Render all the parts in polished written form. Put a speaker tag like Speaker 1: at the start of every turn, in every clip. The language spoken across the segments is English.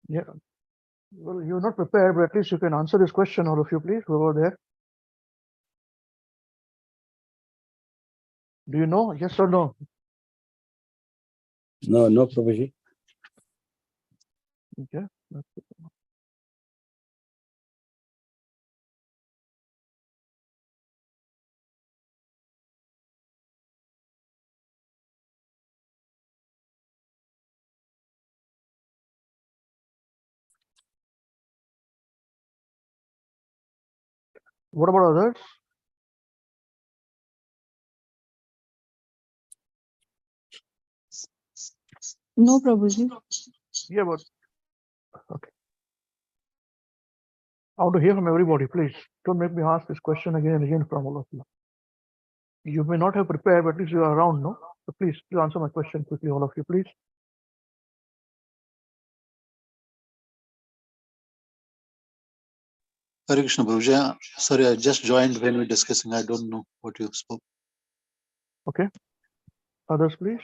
Speaker 1: Yeah. Well, you're not prepared, but at least you can answer this question, all of you, please, whoever there. Do you know? Yes or no?
Speaker 2: No, Prabhuji.
Speaker 1: Okay. What about others?
Speaker 3: No, Prabhuji.
Speaker 1: Yeah, but okay. I want to hear from everybody, please. Don't make me ask this question again and again from all of you. You may not have prepared, but at least you are around, no? So please answer my question quickly, all of you, please.
Speaker 4: Hare Krishna, Prabhuji. Sorry, I just joined when we're discussing. I don't know what you spoke.
Speaker 1: Okay. Others, please.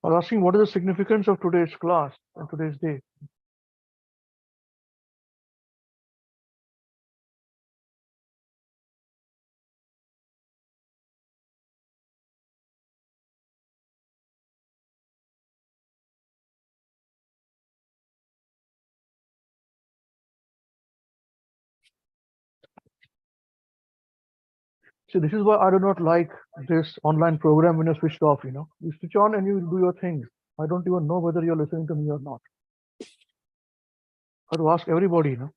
Speaker 1: I was asking what is the significance of today's class and today's day? See, this is why I do not like this online program when you're switched off, you know. You switch on and you do your things. I don't even know whether you're listening to me or not. I have to ask everybody, you know.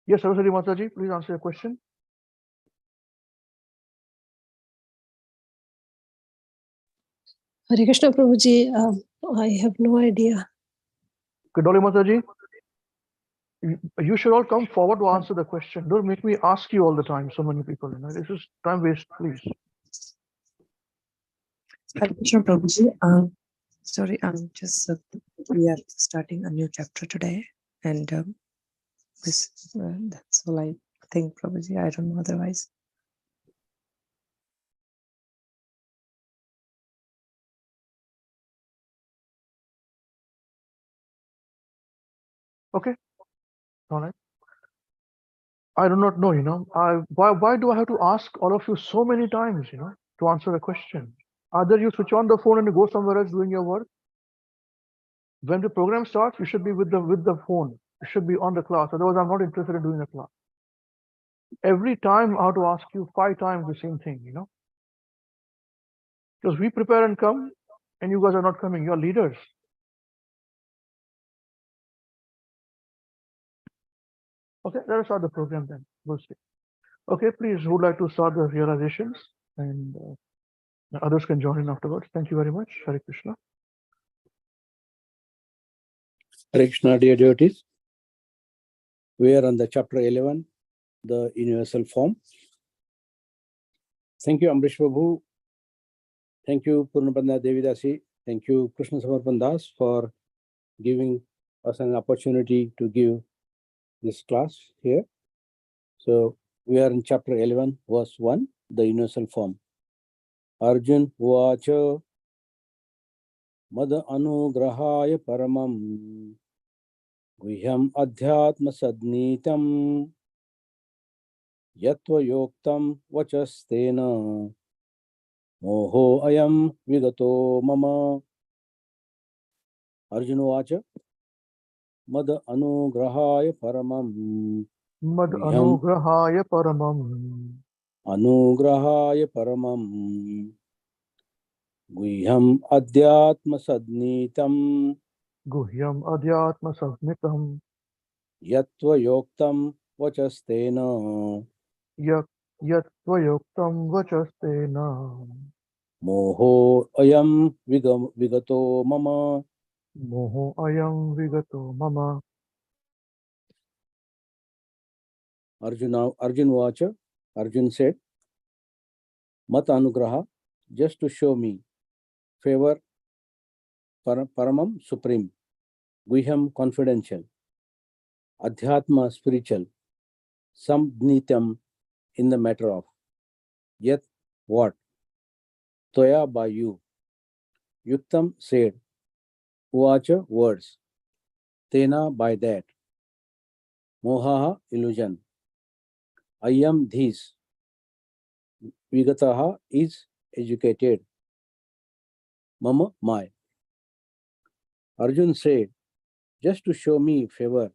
Speaker 1: Yes, Saraswati Mataji, please answer your question.
Speaker 5: Hare Krishna Prabhuji, I have no idea.
Speaker 1: Kadoli Mataji, you should all come forward to answer the question. Don't make me ask you all the time, so many people, you know. This is time waste, please.
Speaker 6: Hare Krishna Prabhuji, sorry, we are starting a new chapter today, and that's all I think, Prabhuji. I don't know otherwise.
Speaker 1: Okay, all right. I do not know, you know. Why do I have to ask all of you so many times, you know, to answer a question? Either you switch on the phone and you go somewhere else doing your work. When the program starts, you should be with the phone. You should be on the class. Otherwise, I'm not interested in doing the class. Every time I have to ask you 5 times the same thing, you know. Because we prepare and come, and you guys are not coming. You're leaders. Okay, let us start the program then. We'll see. Okay, please, who would like to start the realizations? And others can join in afterwards. Thank you very much. Hare Krishna.
Speaker 2: Hare Krishna, dear devotees. We are on the chapter 11, the universal form. Thank you, Amrish Prabhu. Thank you, Purnapanda Devidasi. Thank you, Krishna Samarpan Das, for giving us an opportunity to give this class here. So we are in chapter 11, verse 1, the universal form. Arjun Uvacha Mada Anugrahaya Paramam Guhyam Adhyatma Sadnitam Yatva Yoktam Vachastena Moho Ayam Vigato Mama. Arjun Uvacha Mada Anugrahaya Paramam
Speaker 1: Mad Anugrahaya Paramam.
Speaker 2: Anugrahaya Paramam Guhyam Adhyatma Sadnitam
Speaker 1: Guhyam Adhyatma Samnitam.
Speaker 2: Yatva Yoktam Vachastena
Speaker 1: Yat Tvayoktam Vachastena.
Speaker 2: Moho Ayam Vigato Mama.
Speaker 1: Moho Ayam Vigato Mama.
Speaker 2: Arjun Vacha, Arjun said, Mat Anugraha, just to show me favor, Paramam, supreme, Guhyam, confidential, Adhyatma, spiritual, Samdnitam, in the matter of, Yet, what, Toya by you. Yuktam said, Uvacha words. Tena by that. Mohaha illusion. Ayam this. Vigataha is educated. Mama my. Arjun said, just to show me favor,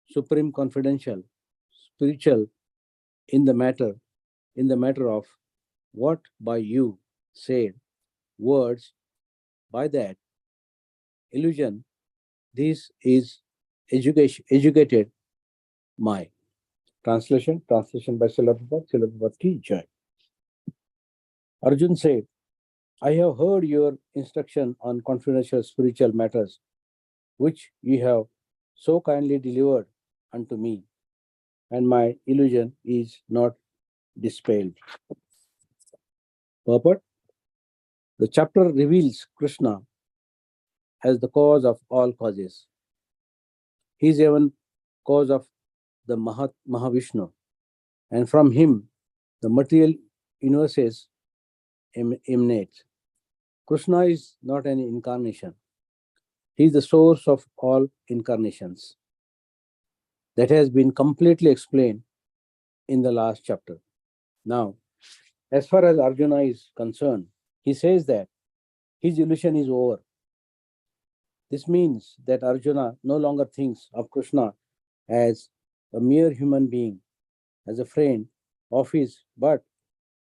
Speaker 2: supreme confidential, spiritual in the matter of what by you said, words by that, illusion, this is educated my. Translation by Srila Prabhupada ki jai. Arjun said, I have heard your instruction on confidential spiritual matters, which you have so kindly delivered unto me, and my illusion is not dispelled. Purport. The chapter reveals Krishna as the cause of all causes. He is even cause of the Mahavishnu, and from him the material universes emanate. Krishna is not an incarnation. He is the source of all incarnations. That has been completely explained in the last chapter. Now, as far as Arjuna is concerned, he says that his illusion is over. This means that Arjuna no longer thinks of Krishna as a mere human being, as a friend of his, but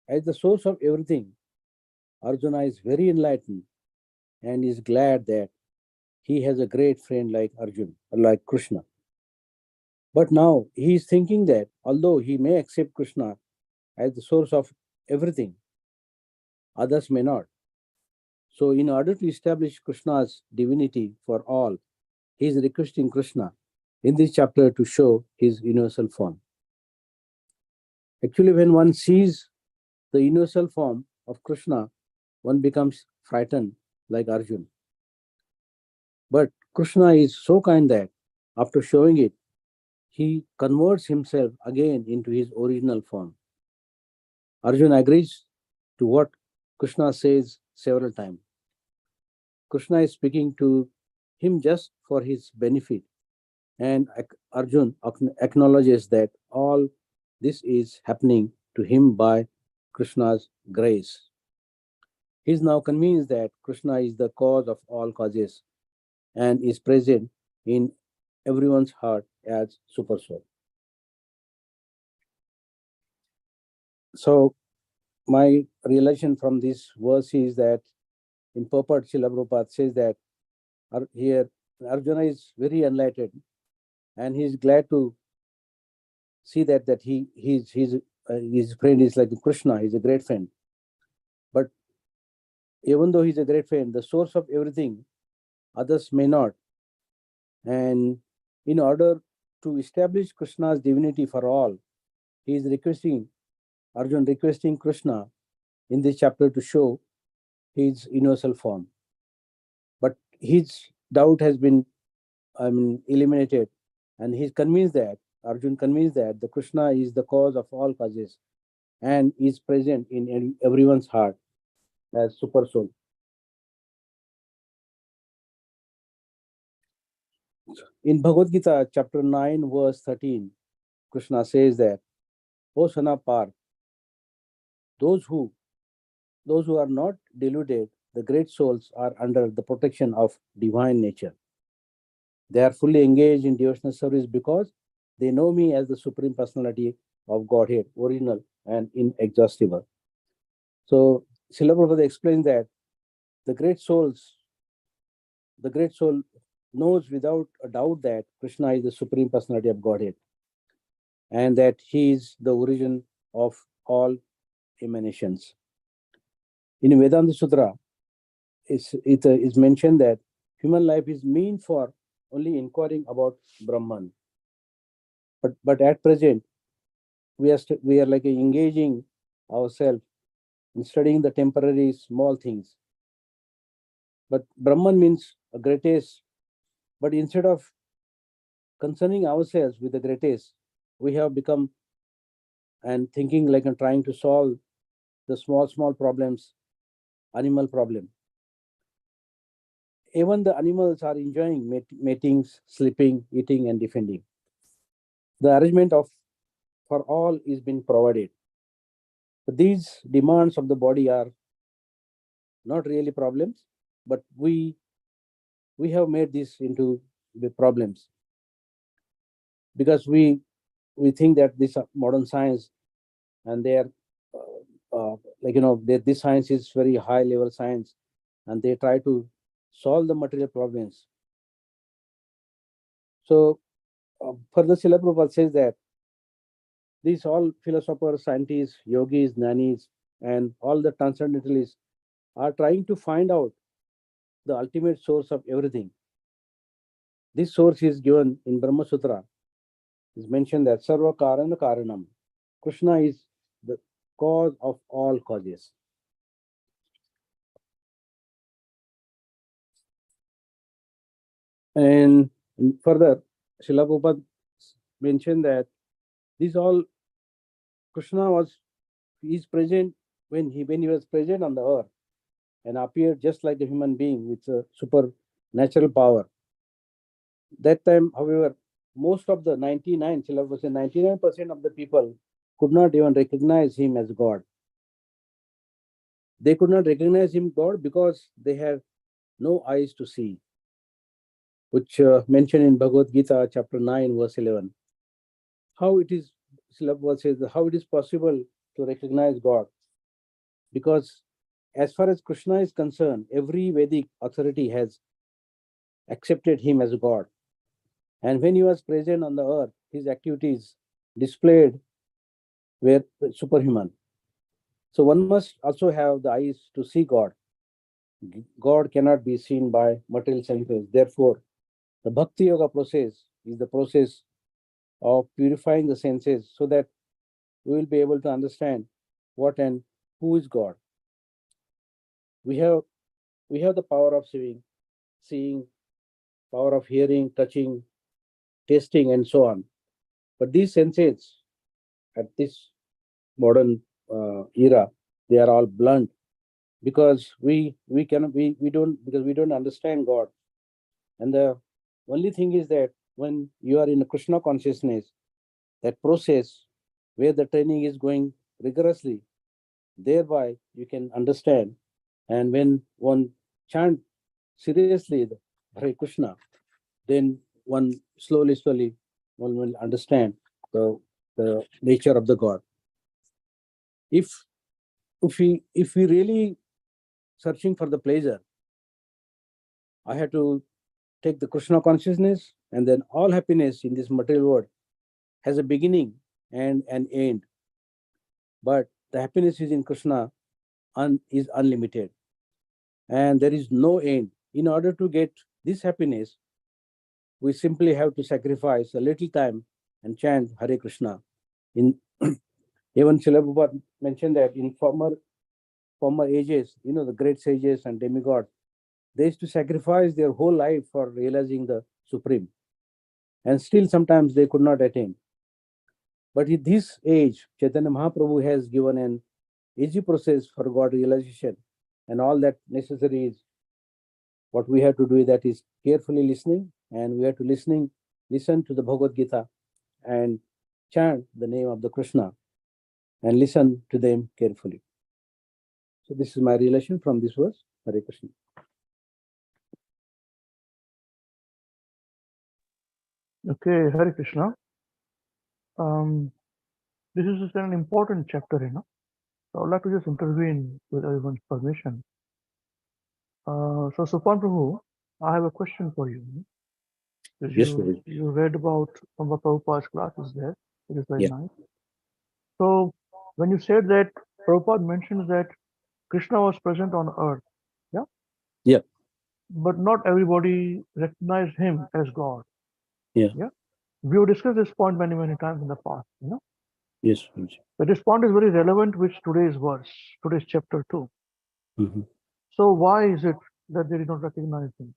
Speaker 2: as the source of everything. Arjuna is very enlightened and is glad that he has a great friend like Arjuna, like Krishna. But now he is thinking that although he may accept Krishna as the source of everything, others may not. So, in order to establish Krishna's divinity for all, he is requesting Krishna in this chapter to show his universal form. Actually, when one sees the universal form of Krishna, one becomes frightened like Arjuna. But Krishna is so kind that after showing it, he converts himself again into his original form. Arjuna agrees to what Krishna says several times. Krishna is speaking to him just for his benefit, and Arjuna acknowledges that all this is happening to him by Krishna's grace. He is now convinced that Krishna is the cause of all causes and is present in everyone's heart as Super Soul. So, my realization from this verse is that in purport, Srila Prabhupada says that here Arjuna is very enlightened and he is glad to see that his friend is like Krishna, he's a great friend. But even though he's a great friend, the source of everything, others may not. And in order to establish Krishna's divinity for all, he is Arjuna requesting Krishna in this chapter to show his universal form. But his doubt has been eliminated, and he's convinced that, Arjuna convinced that the Krishna is the cause of all causes and is present in everyone's heart as Super Soul. In Bhagavad Gita, chapter 9, verse 13, Krishna says that, O son of Parth, those who are not deluded, the great souls are under the protection of divine nature. They are fully engaged in devotional service because they know me as the Supreme Personality of Godhead, original and inexhaustible. So, Srila Prabhupada explains that the great soul knows without a doubt that Krishna is the Supreme Personality of Godhead and that he is the origin of all emanations. In Vedanta Sutra, it is mentioned that human life is meant for only inquiring about Brahman. But at present, we are like engaging ourselves in studying the temporary small things. But Brahman means a greatest. But instead of concerning ourselves with the greatest, we have become and thinking like and trying to solve the small problems animal problem. Even the animals are enjoying matings, sleeping, eating, and defending. The arrangement for all is being provided. But these demands of the body are not really problems, but we have made this into the problems because we think that this modern science and they are this science is very high level science, and they try to solve the material problems. So further Srila Prabhupada says that these all philosophers, scientists, yogis, gnanis, and all the transcendentalists are trying to find out the ultimate source of everything. This source is given in Brahma Sutra. It's mentioned that Sarva Karana Karanam. Krishna is the cause of all causes. And further, Srila Prabhupada mentioned that these all Krishna is present when he was present on the earth and appeared just like a human being with a supernatural power. That time, however, most of the 99% of the people could not even recognize him as God. They could not recognize him God because they had no eyes to see, which mentioned in Bhagavad Gita, chapter 9, verse 11. How it is, Srila Prabhupada says, how it is possible to recognize God? Because as far as Krishna is concerned, every Vedic authority has accepted him as God. And when he was present on the earth, his activities displayed were superhuman. So one must also have the eyes to see God. God cannot be seen by material senses. Therefore, the Bhakti Yoga process is the process of purifying the senses so that we will be able to understand what and who is God. We have the power of seeing, power of hearing, touching, tasting, and so on. But these senses at this modern era, they are all blunt because we don't understand God. And the only thing is that when you are in a Krishna consciousness, that process where the training is going rigorously, thereby you can understand. And when one chant seriously the Hare Krishna, then one slowly one will understand the nature of the God. If we really searching for the pleasure, I have to take the Krishna consciousness, and then all happiness in this material world has a beginning and an end. But the happiness is in Krishna is unlimited, and there is no end. In order to get this happiness, we simply have to sacrifice a little time and chant Hare Krishna. In even Srila Prabhupada mentioned that in former ages, the great sages and demigods, they used to sacrifice their whole life for realizing the Supreme. And still sometimes they could not attain. But in this age, Chaitanya Mahaprabhu has given an easy process for God realization. And all that necessary is what we have to do, that is carefully listening, and we have to listen to the Bhagavad Gita and chant the name of the Krishna and listen to them carefully. So this is my relation from this verse. Hare Krishna.
Speaker 1: Okay, Hare Krishna. This is just an important chapter, So I'd like to just intervene with everyone's permission. So Supan Prabhu, I have a question for you. Because
Speaker 2: Yes,
Speaker 1: you read about some of Prabhupada's classes there. It is very
Speaker 2: Yeah.
Speaker 1: nice. So when you said that Prabhupada mentions that Krishna was present on earth, yeah?
Speaker 2: Yeah.
Speaker 1: But not everybody recognized him as God.
Speaker 2: Yeah.
Speaker 1: Yeah. We have discussed this point many, many times in the past,
Speaker 2: Yes.
Speaker 1: But this point is very relevant with today's verse, today's chapter 2.
Speaker 2: Mm-hmm.
Speaker 1: So why is it that they did not recognize him?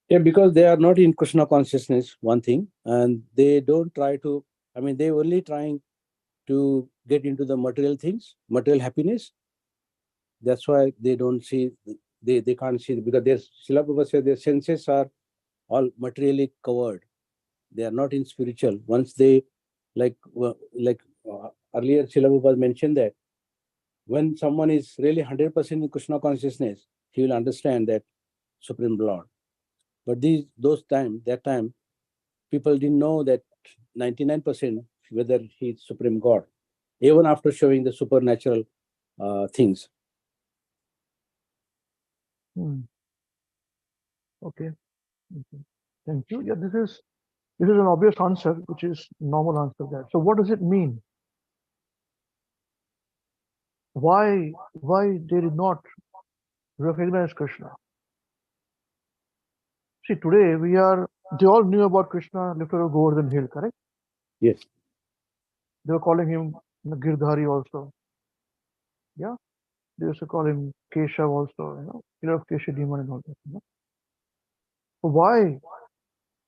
Speaker 2: Yeah, because they are not in Krishna consciousness, one thing, and they don't try to, they only trying to get into the material things, material happiness. That's why they don't see, they can't see, because their Srila Prabhupada said their senses are all materially covered. They are not in spiritual. Once they, like earlier Srila Prabhupada mentioned that when someone is really 100% in Krishna consciousness, he will understand that Supreme Lord. But that time, people didn't know that 99% whether he is Supreme God, even after showing the supernatural things.
Speaker 1: Okay. Thank you. Yeah, this is an obvious answer, which is normal answer there. So what does it mean? Why they did not recognize Krishna? See, today they all knew about Krishna lifted of Govardhan Hill, correct?
Speaker 2: Yes.
Speaker 1: They were calling him Girdhari also. Yeah. They used to call him Keshav also, killer of Kesha demon and all that. So why,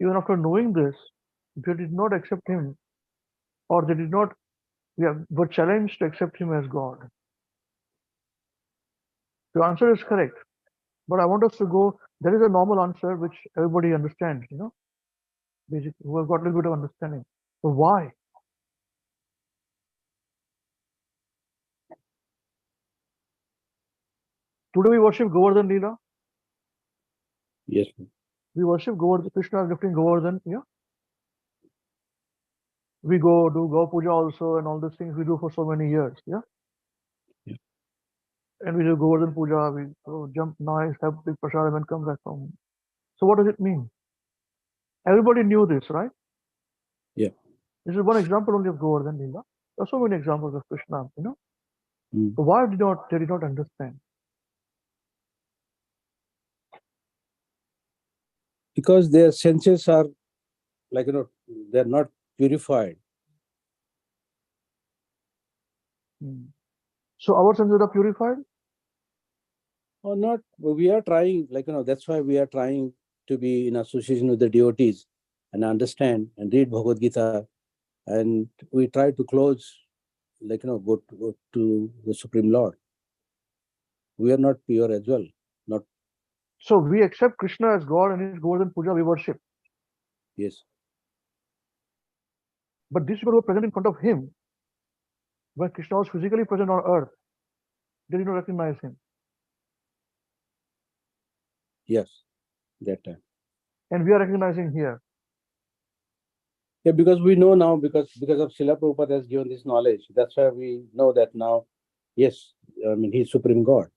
Speaker 1: even after knowing this, they did not accept him, or they did not, were challenged to accept him as God? The answer is correct, but I want us to go. There is a normal answer which everybody understands, basically, who have got a little bit of understanding. So why? Today we worship Govardhan Leela.
Speaker 2: Yes.
Speaker 1: We worship Govardhan, Krishna is lifting Govardhan. Yeah. We go do Go Puja also, and all these things we do for so many years. Yeah.
Speaker 2: Yeah.
Speaker 1: And we do Govardhan Puja. We go jump nice, have big prasad, and come back home. So what does it mean? Everybody knew this, right?
Speaker 2: Yeah.
Speaker 1: This is one example only of Govardhan Leela. There are so many examples of Krishna. So why they did not understand?
Speaker 2: Because their senses are they're not purified.
Speaker 1: So our senses are purified?
Speaker 2: Or not? We are trying, that's why we are trying to be in association with the devotees and understand and read Bhagavad Gita, and we try to close, go to the Supreme Lord. We are not pure as well. Not.
Speaker 1: So we accept Krishna as God and his Govardhan Puja we worship.
Speaker 2: Yes.
Speaker 1: But these people who were present in front of him, when Krishna was physically present on earth, they did not recognize him.
Speaker 2: Yes, that time.
Speaker 1: And we are recognizing here.
Speaker 2: Yeah, because we know now, because of Srila Prabhupada has given this knowledge. That's why we know that now, yes, he's Supreme God.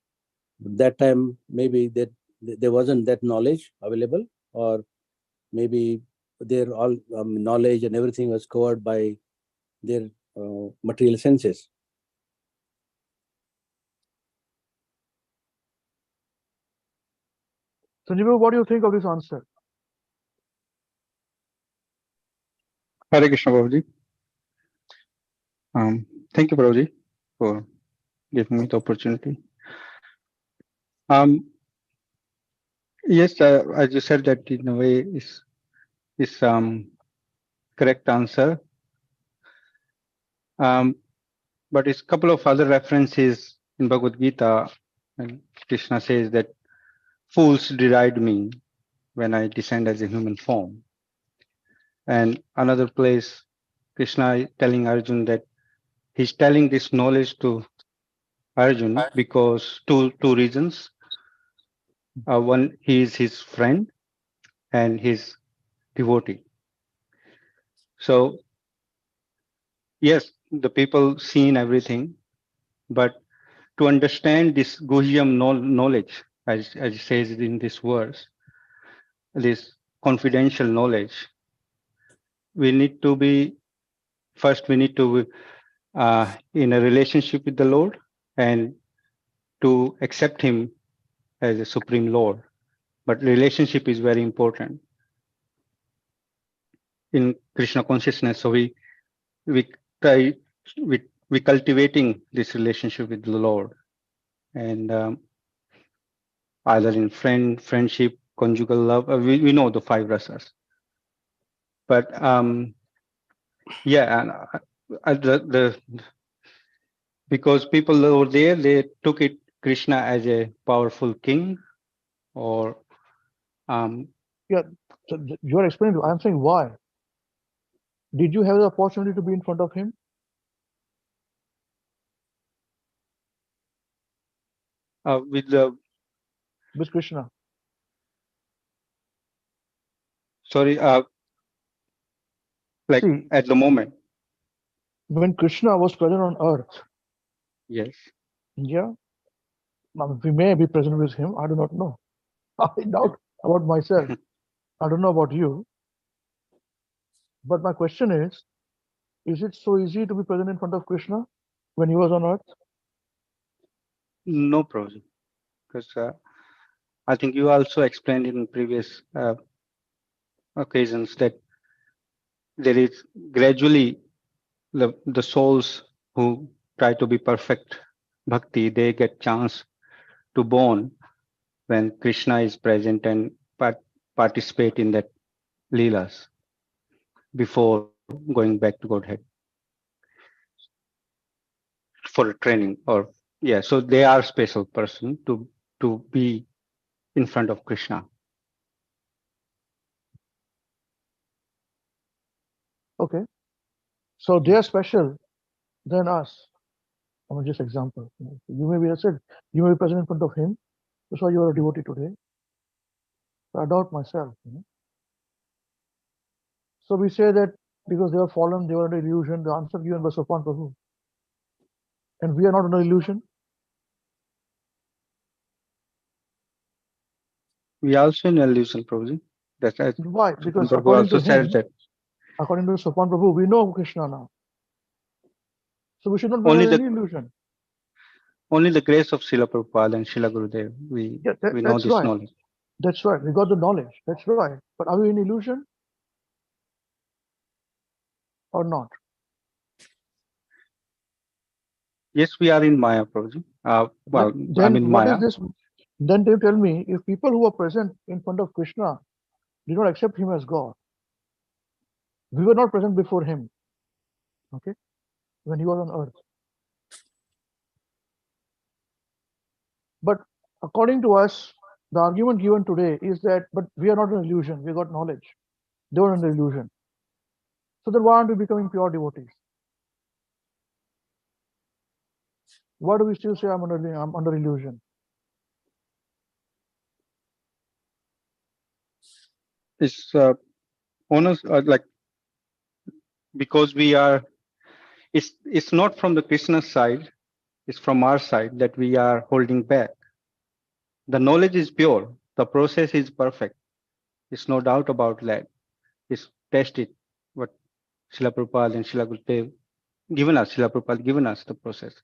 Speaker 2: That time, maybe that there wasn't that knowledge available, or maybe their all knowledge and everything was covered by their material senses.
Speaker 1: Sanjeev, what do you think of this answer?
Speaker 7: Hare Krishna, Prabhuji. Thank you, Prabhuji, for giving me the opportunity. Yes, as you said, that in a way is correct answer. But it's a couple of other references in Bhagavad Gita, and Krishna says that fools deride me when I descend as a human form. And another place, Krishna is telling Arjun that he's telling this knowledge to Arjun because two reasons. One, he is his friend and his devotee. So yes, the people seen everything, but to understand this Guhyam knowledge, as it says in this verse, this confidential knowledge, we need to be in a relationship with the Lord and to accept him as a supreme Lord. But relationship is very important in Krishna consciousness. So we cultivating this relationship with the Lord, and either in friendship, conjugal love. We know the five rasas. But yeah, and the because people over there, they took it Krishna as a powerful king, or
Speaker 1: Yeah, so you're explaining. I'm saying why. Did you have the opportunity to be in front of him?
Speaker 7: with the
Speaker 1: With Krishna?
Speaker 7: sorry, like
Speaker 1: See,
Speaker 7: at the moment,
Speaker 1: when Krishna was present on earth,
Speaker 7: yes.
Speaker 1: yeah, now, we may be present with him. I do not know. I doubt about myself. I don't know about you. But my question is it so easy to be present in front of Krishna when he was on earth?
Speaker 7: No problem, because I think you also explained in previous occasions that there is gradually the souls who try to be perfect bhakti, they get chance to born when Krishna is present and participate in that leelas before going back to Godhead for a training, or yeah, so they are special person to be in front of Krishna.
Speaker 1: Okay. So they are special than us. I mean, just example. You may be, I said, you may be present in front of him. That's why you are a devotee today. I doubt myself. So we say that because they are fallen, they are under illusion. The answer given by Sopan Prabhu. And we are not under illusion.
Speaker 7: We also in illusion, Prabhuji. That's
Speaker 1: Why?
Speaker 7: Supreme
Speaker 1: Because
Speaker 7: Prabhu
Speaker 1: according
Speaker 7: also
Speaker 1: to
Speaker 7: said
Speaker 1: him,
Speaker 7: that
Speaker 1: according to Sopan Prabhu, we know Krishna now. So we should not be
Speaker 7: only
Speaker 1: under
Speaker 7: the
Speaker 1: any illusion.
Speaker 7: only the grace of Srila Prabhupada and Srila Gurudev,
Speaker 1: Yeah,
Speaker 7: we know
Speaker 1: that's
Speaker 7: this
Speaker 1: right.
Speaker 7: knowledge.
Speaker 1: That's right. We got the knowledge. That's right. But are we in illusion or not?
Speaker 7: Yes, we are in Maya, Prabhuji. Well, I'm
Speaker 1: Then
Speaker 7: in
Speaker 1: what is
Speaker 7: Maya.
Speaker 1: this? Then they tell me if people who are present in front of Krishna did not accept him as God, we were not present before him. Okay, when he was on earth. But according to us, the argument given today is that, but we are not an illusion. We got knowledge. They were under illusion. So then why aren't we becoming pure devotees? Why do we still say I'm under illusion?
Speaker 7: It's honest, like because we are. It's not from the Krishna side. It's from our side that we are holding back. The knowledge is pure. The process is perfect. It's no doubt about that. It's tested. What Srila Prabhupada and Srila Gurudev given us, Srila Prabhupada given us the process.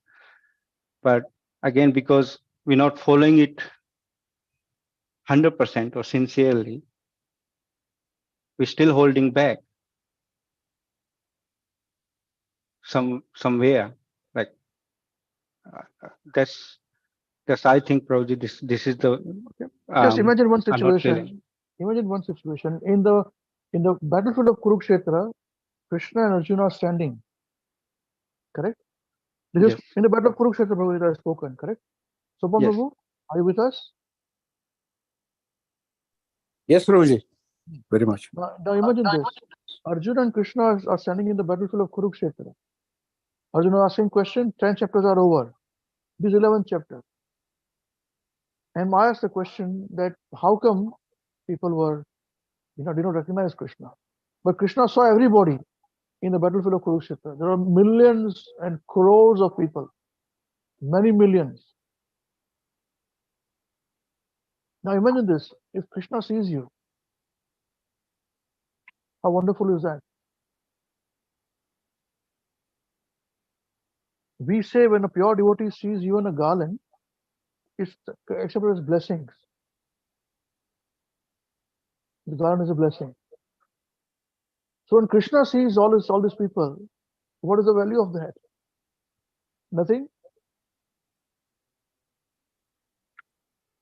Speaker 7: But again, because we're not following it 100% or sincerely, we're still holding back somewhere. Like that's I think probably this is the
Speaker 1: Just imagine one
Speaker 7: I'm not feeling.
Speaker 1: situation. Imagine one situation in the battlefield of Kurukshetra, Krishna and Arjuna are standing. Correct? This
Speaker 7: Yes.
Speaker 1: is in the battle of Kurukshetra, Prabhu has spoken. Correct? Sopan
Speaker 7: Yes.
Speaker 1: Prabhu, are you with us?
Speaker 2: Yes, Prabhuji. Very much.
Speaker 1: Now imagine this. Arjuna and Krishna are standing in the battlefield of Kurukshetra. Arjuna asking question, 10 chapters are over. This 11th chapter. And I asked the question that how come people were, did not recognize Krishna. But Krishna saw everybody in the battlefield of Kurukshetra. There are millions and crores of people, many millions. Now imagine this, if Krishna sees you, how wonderful is that? We say when a pure devotee sees you in a garland, it's accepted as blessings. The garland is a blessing. So when Krishna sees all these people, what is the value of that? Nothing.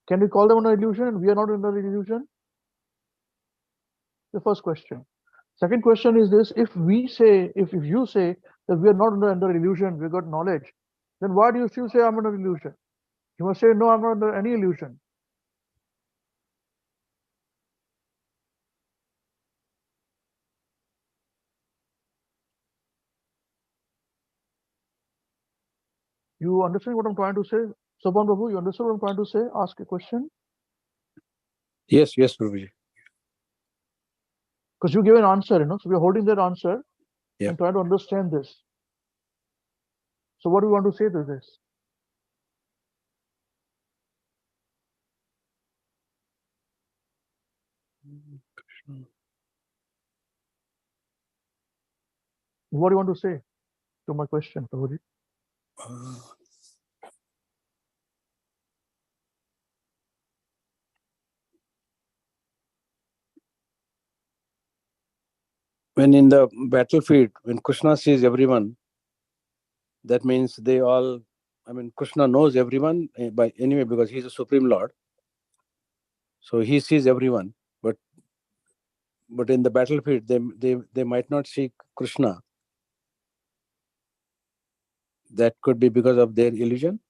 Speaker 1: Can we call them an illusion and we are not under illusion? The first question. Second question is this: if we say, if you say that we are not under illusion, we got knowledge, then why do you still say I'm under illusion? You must say no, I'm not under any illusion. You understand what I'm trying to say? Sopan Prabhu, you understand what I'm trying to say? Ask a question.
Speaker 2: Yes, yes, Prabhuji.
Speaker 1: Because you give an answer, so we're holding that answer
Speaker 2: Yeah.
Speaker 1: and trying to understand this. So what do you want to say to this? What do you want to say to my question, Prabhuji?
Speaker 2: When in the battlefield, when Krishna sees everyone, that means they all, Krishna knows everyone by anyway because he's a Supreme Lord. So he sees everyone, but in the battlefield, they might not see Krishna. That could be because of their illusion.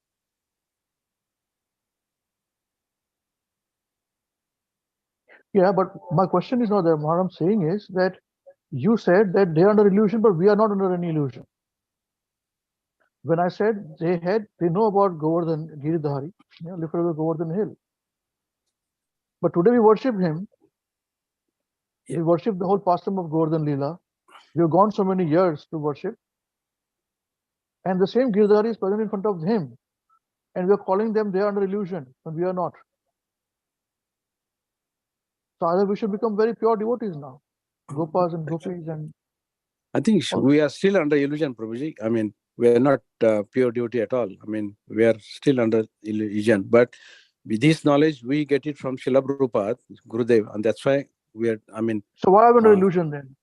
Speaker 1: Yeah, but my question is not that. What I'm saying is that you said that they're under illusion, but we are not under any illusion. When I said they know about Govardhan Giridhari, lifted over Govardhan hill. But today we worship him. We worship the whole pastime of Govardhan Leela. We have gone so many years to worship. And the same Giridhari is present in front of him. And we are calling them they are under illusion, but we are not. So either we should become very pure devotees now. Gopas and gopis and
Speaker 2: I think we are still under illusion, Prabhuji. We are not pure devotee at all. We are still under illusion. But with this knowledge, we get it from Srila Prabhupada, Gurudev, and that's why we are,
Speaker 1: So why are we under illusion then?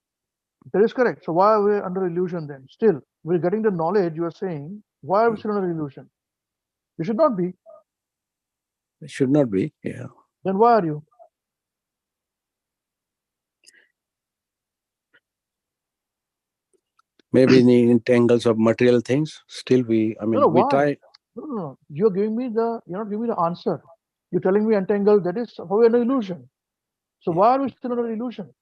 Speaker 1: That is correct. So why are we under illusion then? Still, we're getting the knowledge you are saying. Why are we still under illusion? You should not be.
Speaker 2: it should not be. Yeah.
Speaker 1: Then why are you?
Speaker 2: Maybe in the entangles of material things, still we
Speaker 1: why?
Speaker 2: try.
Speaker 1: No. You're not giving me the answer. You're telling me entangled, that is how we're under illusion. So why are we still under illusion?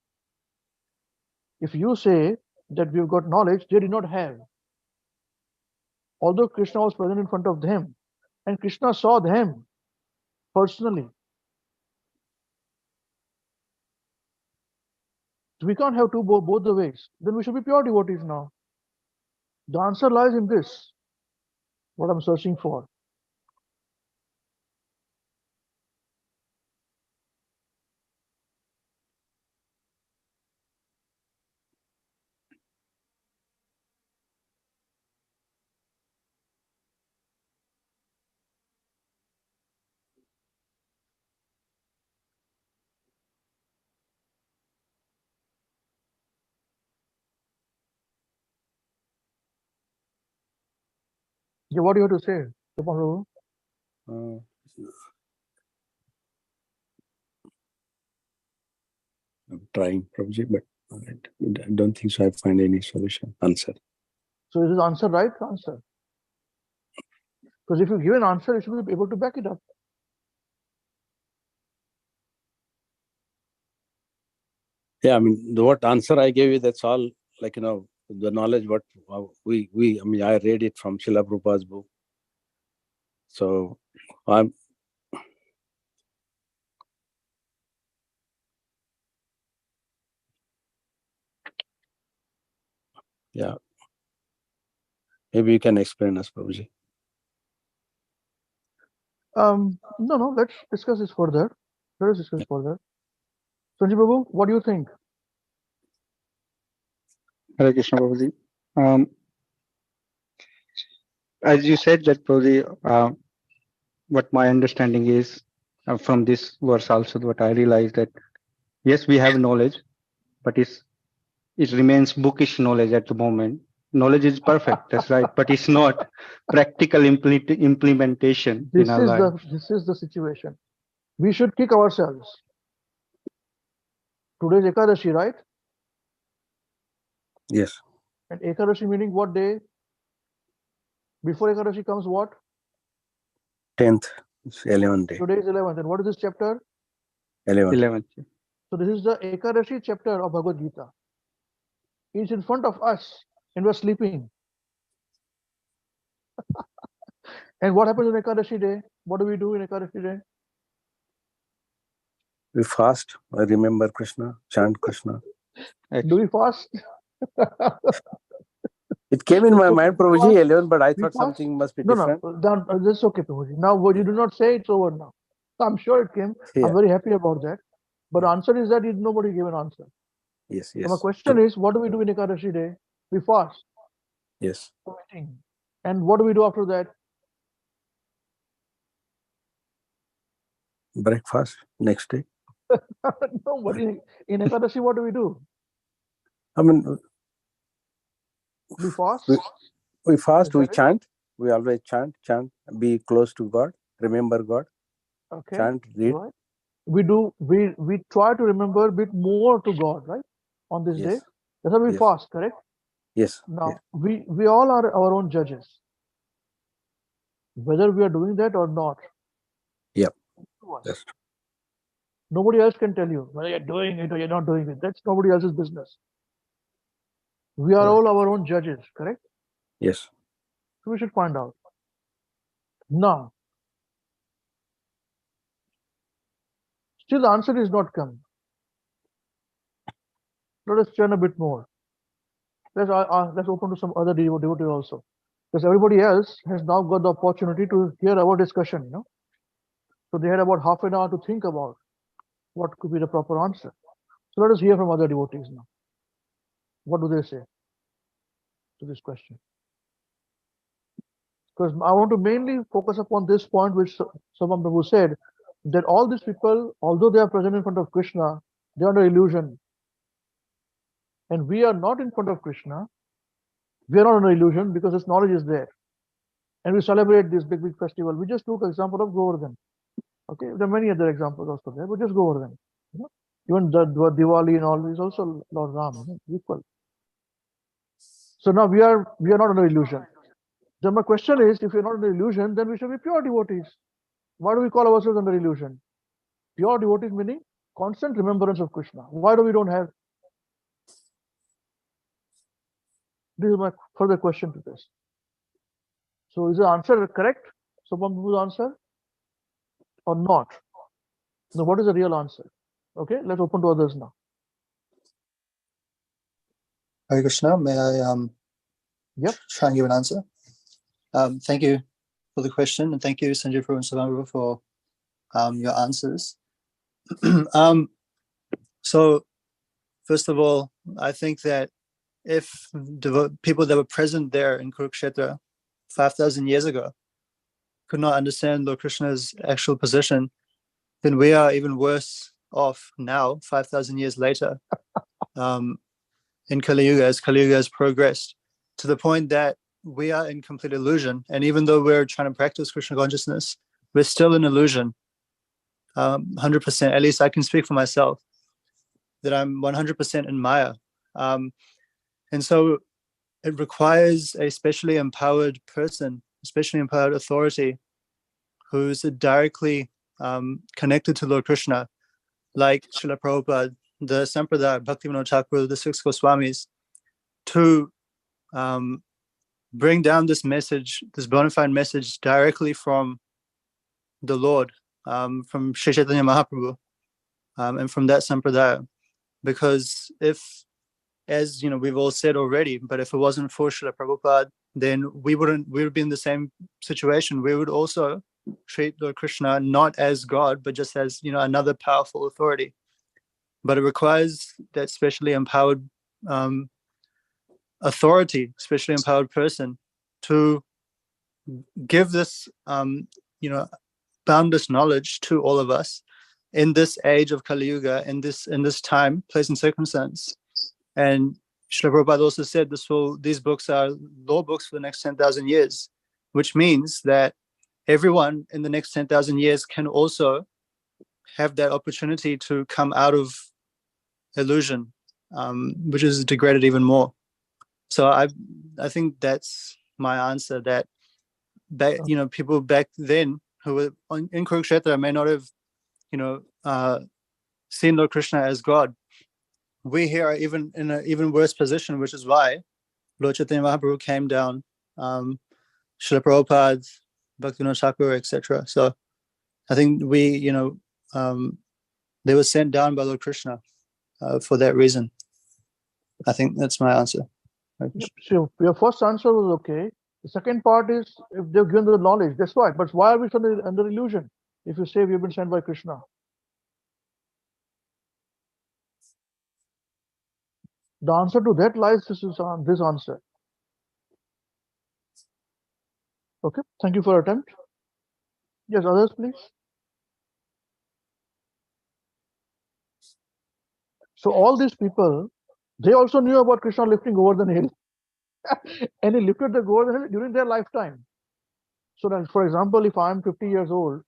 Speaker 1: If you say that we've got knowledge, they did not have. Although Krishna was present in front of them, and Krishna saw them personally. So we can't have both the ways. Then we should be pure devotees now. The answer lies in this, what I'm searching for. Yeah, what do you have to say, Tapan Prabhu?
Speaker 2: I'm trying, Prabhuji, but I don't think so. I find any answer.
Speaker 1: So is this answer right? Answer. Because if you give an answer, you should be able to back it up.
Speaker 2: Yeah, what answer I gave you, that's all, the knowledge what I read it from Srila Prabhupada's book. So I'm yeah. Maybe you can explain us, Prabhuji.
Speaker 1: No, let's discuss this further. Let us discuss further. Sanjay Prabhu, what do you think?
Speaker 7: Hare Krishna Prabhuji. As you said that Prabhuji, what my understanding is from this verse also, what I realized that yes, we have knowledge, but it remains bookish knowledge at the moment. Knowledge is perfect, that's right, but it's not practical implementation in our life.
Speaker 1: This is the situation. We should kick ourselves. Today's Ekadashi, right?
Speaker 2: Yes.
Speaker 1: And Ekadashi meaning what day? Before Ekadashi comes what?
Speaker 2: 10th, 11th day.
Speaker 1: Today is 11th. And what is this chapter?
Speaker 2: 11th.
Speaker 7: 11th.
Speaker 1: So this is the Ekadashi chapter of Bhagavad Gita. It's in front of us and we're sleeping. And what happens on Ekadashi day? What do we do in Ekadashi day?
Speaker 2: We fast, I remember Krishna, chant Krishna.
Speaker 1: Do we fast?
Speaker 2: It came in my mind, Prabhuji, 11, but I
Speaker 1: We
Speaker 2: thought
Speaker 1: fast?
Speaker 2: something must be
Speaker 1: No,
Speaker 2: different.
Speaker 1: that's okay, Prabhuji. Now, what you do not say, it's over now. I'm sure it came.
Speaker 2: Yeah.
Speaker 1: I'm very happy about that. But the answer is that nobody gave an answer.
Speaker 2: Yes,
Speaker 1: So my
Speaker 2: yes.
Speaker 1: question is, what do we do in Ekadashi day? We fast.
Speaker 2: Yes.
Speaker 1: And what do we do after that?
Speaker 2: Breakfast next day.
Speaker 1: No, but in Ekadashi, what do we do?
Speaker 2: I mean,
Speaker 1: We fast.
Speaker 2: we fast,
Speaker 1: Is
Speaker 2: we
Speaker 1: that it?
Speaker 2: chant. We always chant, be close to God, remember God,
Speaker 1: Okay.
Speaker 2: chant, read.
Speaker 1: Right. We try to remember a bit more to God, right? On this day.
Speaker 2: Yes.
Speaker 1: That's why we
Speaker 2: Yes.
Speaker 1: fast, correct?
Speaker 2: Yes.
Speaker 1: Now,
Speaker 2: Yes.
Speaker 1: we all are our own judges. Whether we are doing that or not.
Speaker 2: Yep.
Speaker 1: To us.
Speaker 2: That's
Speaker 1: Nobody else can tell you whether you're doing it or you're not doing it. That's nobody else's business. We are
Speaker 2: Right.
Speaker 1: all our own judges, correct?
Speaker 2: Yes.
Speaker 1: So we should find out. Now, still the answer is not come. Let us churn a bit more. Let's open to some other devotee also. Because everybody else has now got the opportunity to hear our discussion, you know. So they had about half an hour to think about what could be the proper answer. So let us hear from other devotees now. What do they say to this question? Because I want to mainly focus upon this point which Sabam Prabhu said, that all these people, although they are present in front of Krishna, they are under illusion. And we are not in front of Krishna. We are not under illusion because this knowledge is there. And we celebrate this big festival. We just took example of Govardhan. Okay, there are many other examples also there, but just Govardhan. You know? Even the Diwali and all is also Lord Ram, you know, equal. So now we are not under illusion. Then my question is, if you're not under illusion, then we should be pure devotees. Why do we call ourselves under illusion? Pure devotees meaning constant remembrance of Krishna. Why do we don't have? This is my further question to this. So is the answer correct? Subham Prabhu's answer or not? Now what is the real answer? Okay, let's open to others now.
Speaker 8: Hare Krishna, may I
Speaker 1: Yep.
Speaker 8: try and give an answer? Thank you for the question, and thank you, Sanjay Prabhu and Savan Prabhu, for your answers. So, first of all, I think that if people that were present there in Kurukshetra 5,000 years ago could not understand Lord Krishna's actual position, then we are even worse off now, 5,000 years later, in Kali Yuga, as Kali Yuga has progressed to the point that we are in complete illusion. And even though we're trying to practice Krishna consciousness, we're still in illusion. 100%, at least I can speak for myself, that I'm 100% in Maya. And so it requires a specially empowered person, especially empowered authority, who's directly connected to Lord Krishna, like Srila Prabhupada, the Sampradaya, Bhaktivinoda Thakur, the six Goswamis, to bring down this message, this bona fide message, directly from the Lord, from Sri Chaitanya Mahaprabhu, and from that Sampradaya. Because if, as you know, we've all said already, but if it wasn't for Srila Prabhupada, then we would be in the same situation. We would also treat Lord Krishna not as God, but just as, you know, another powerful authority. But it requires that specially empowered authority, specially empowered person, to give this, you know, boundless knowledge to all of us in this age of Kali Yuga, in this time, place, and circumstance. And Srila Prabhupada also said these books are law books for the next 10,000 years, which means that everyone in the next 10,000 years can also have that opportunity to come out of illusion, which is degraded even more. So I think that's my answer. That back, people back then who were in Kurukshetra may not have, seen Lord Krishna as God. We here are even in an even worse position, which is why Lord Chaitanya Mahaprabhu came down, Srila Prabhupada, Bhaktivinoda Thakur, etc. So I think we, they were sent down by Lord Krishna for that reason. I think that's my answer.
Speaker 1: So your first answer was okay. The second part is if they've given the knowledge, that's right. But why are we under illusion if you say we've been sent by Krishna? The answer to that lies this answer. Okay, thank you for your attempt. Yes, others, please. So all these people, they also knew about Krishna lifting Govardhan hill. And he lifted the Govardhan hill during their lifetime. So that, for example, if I'm 50 years old,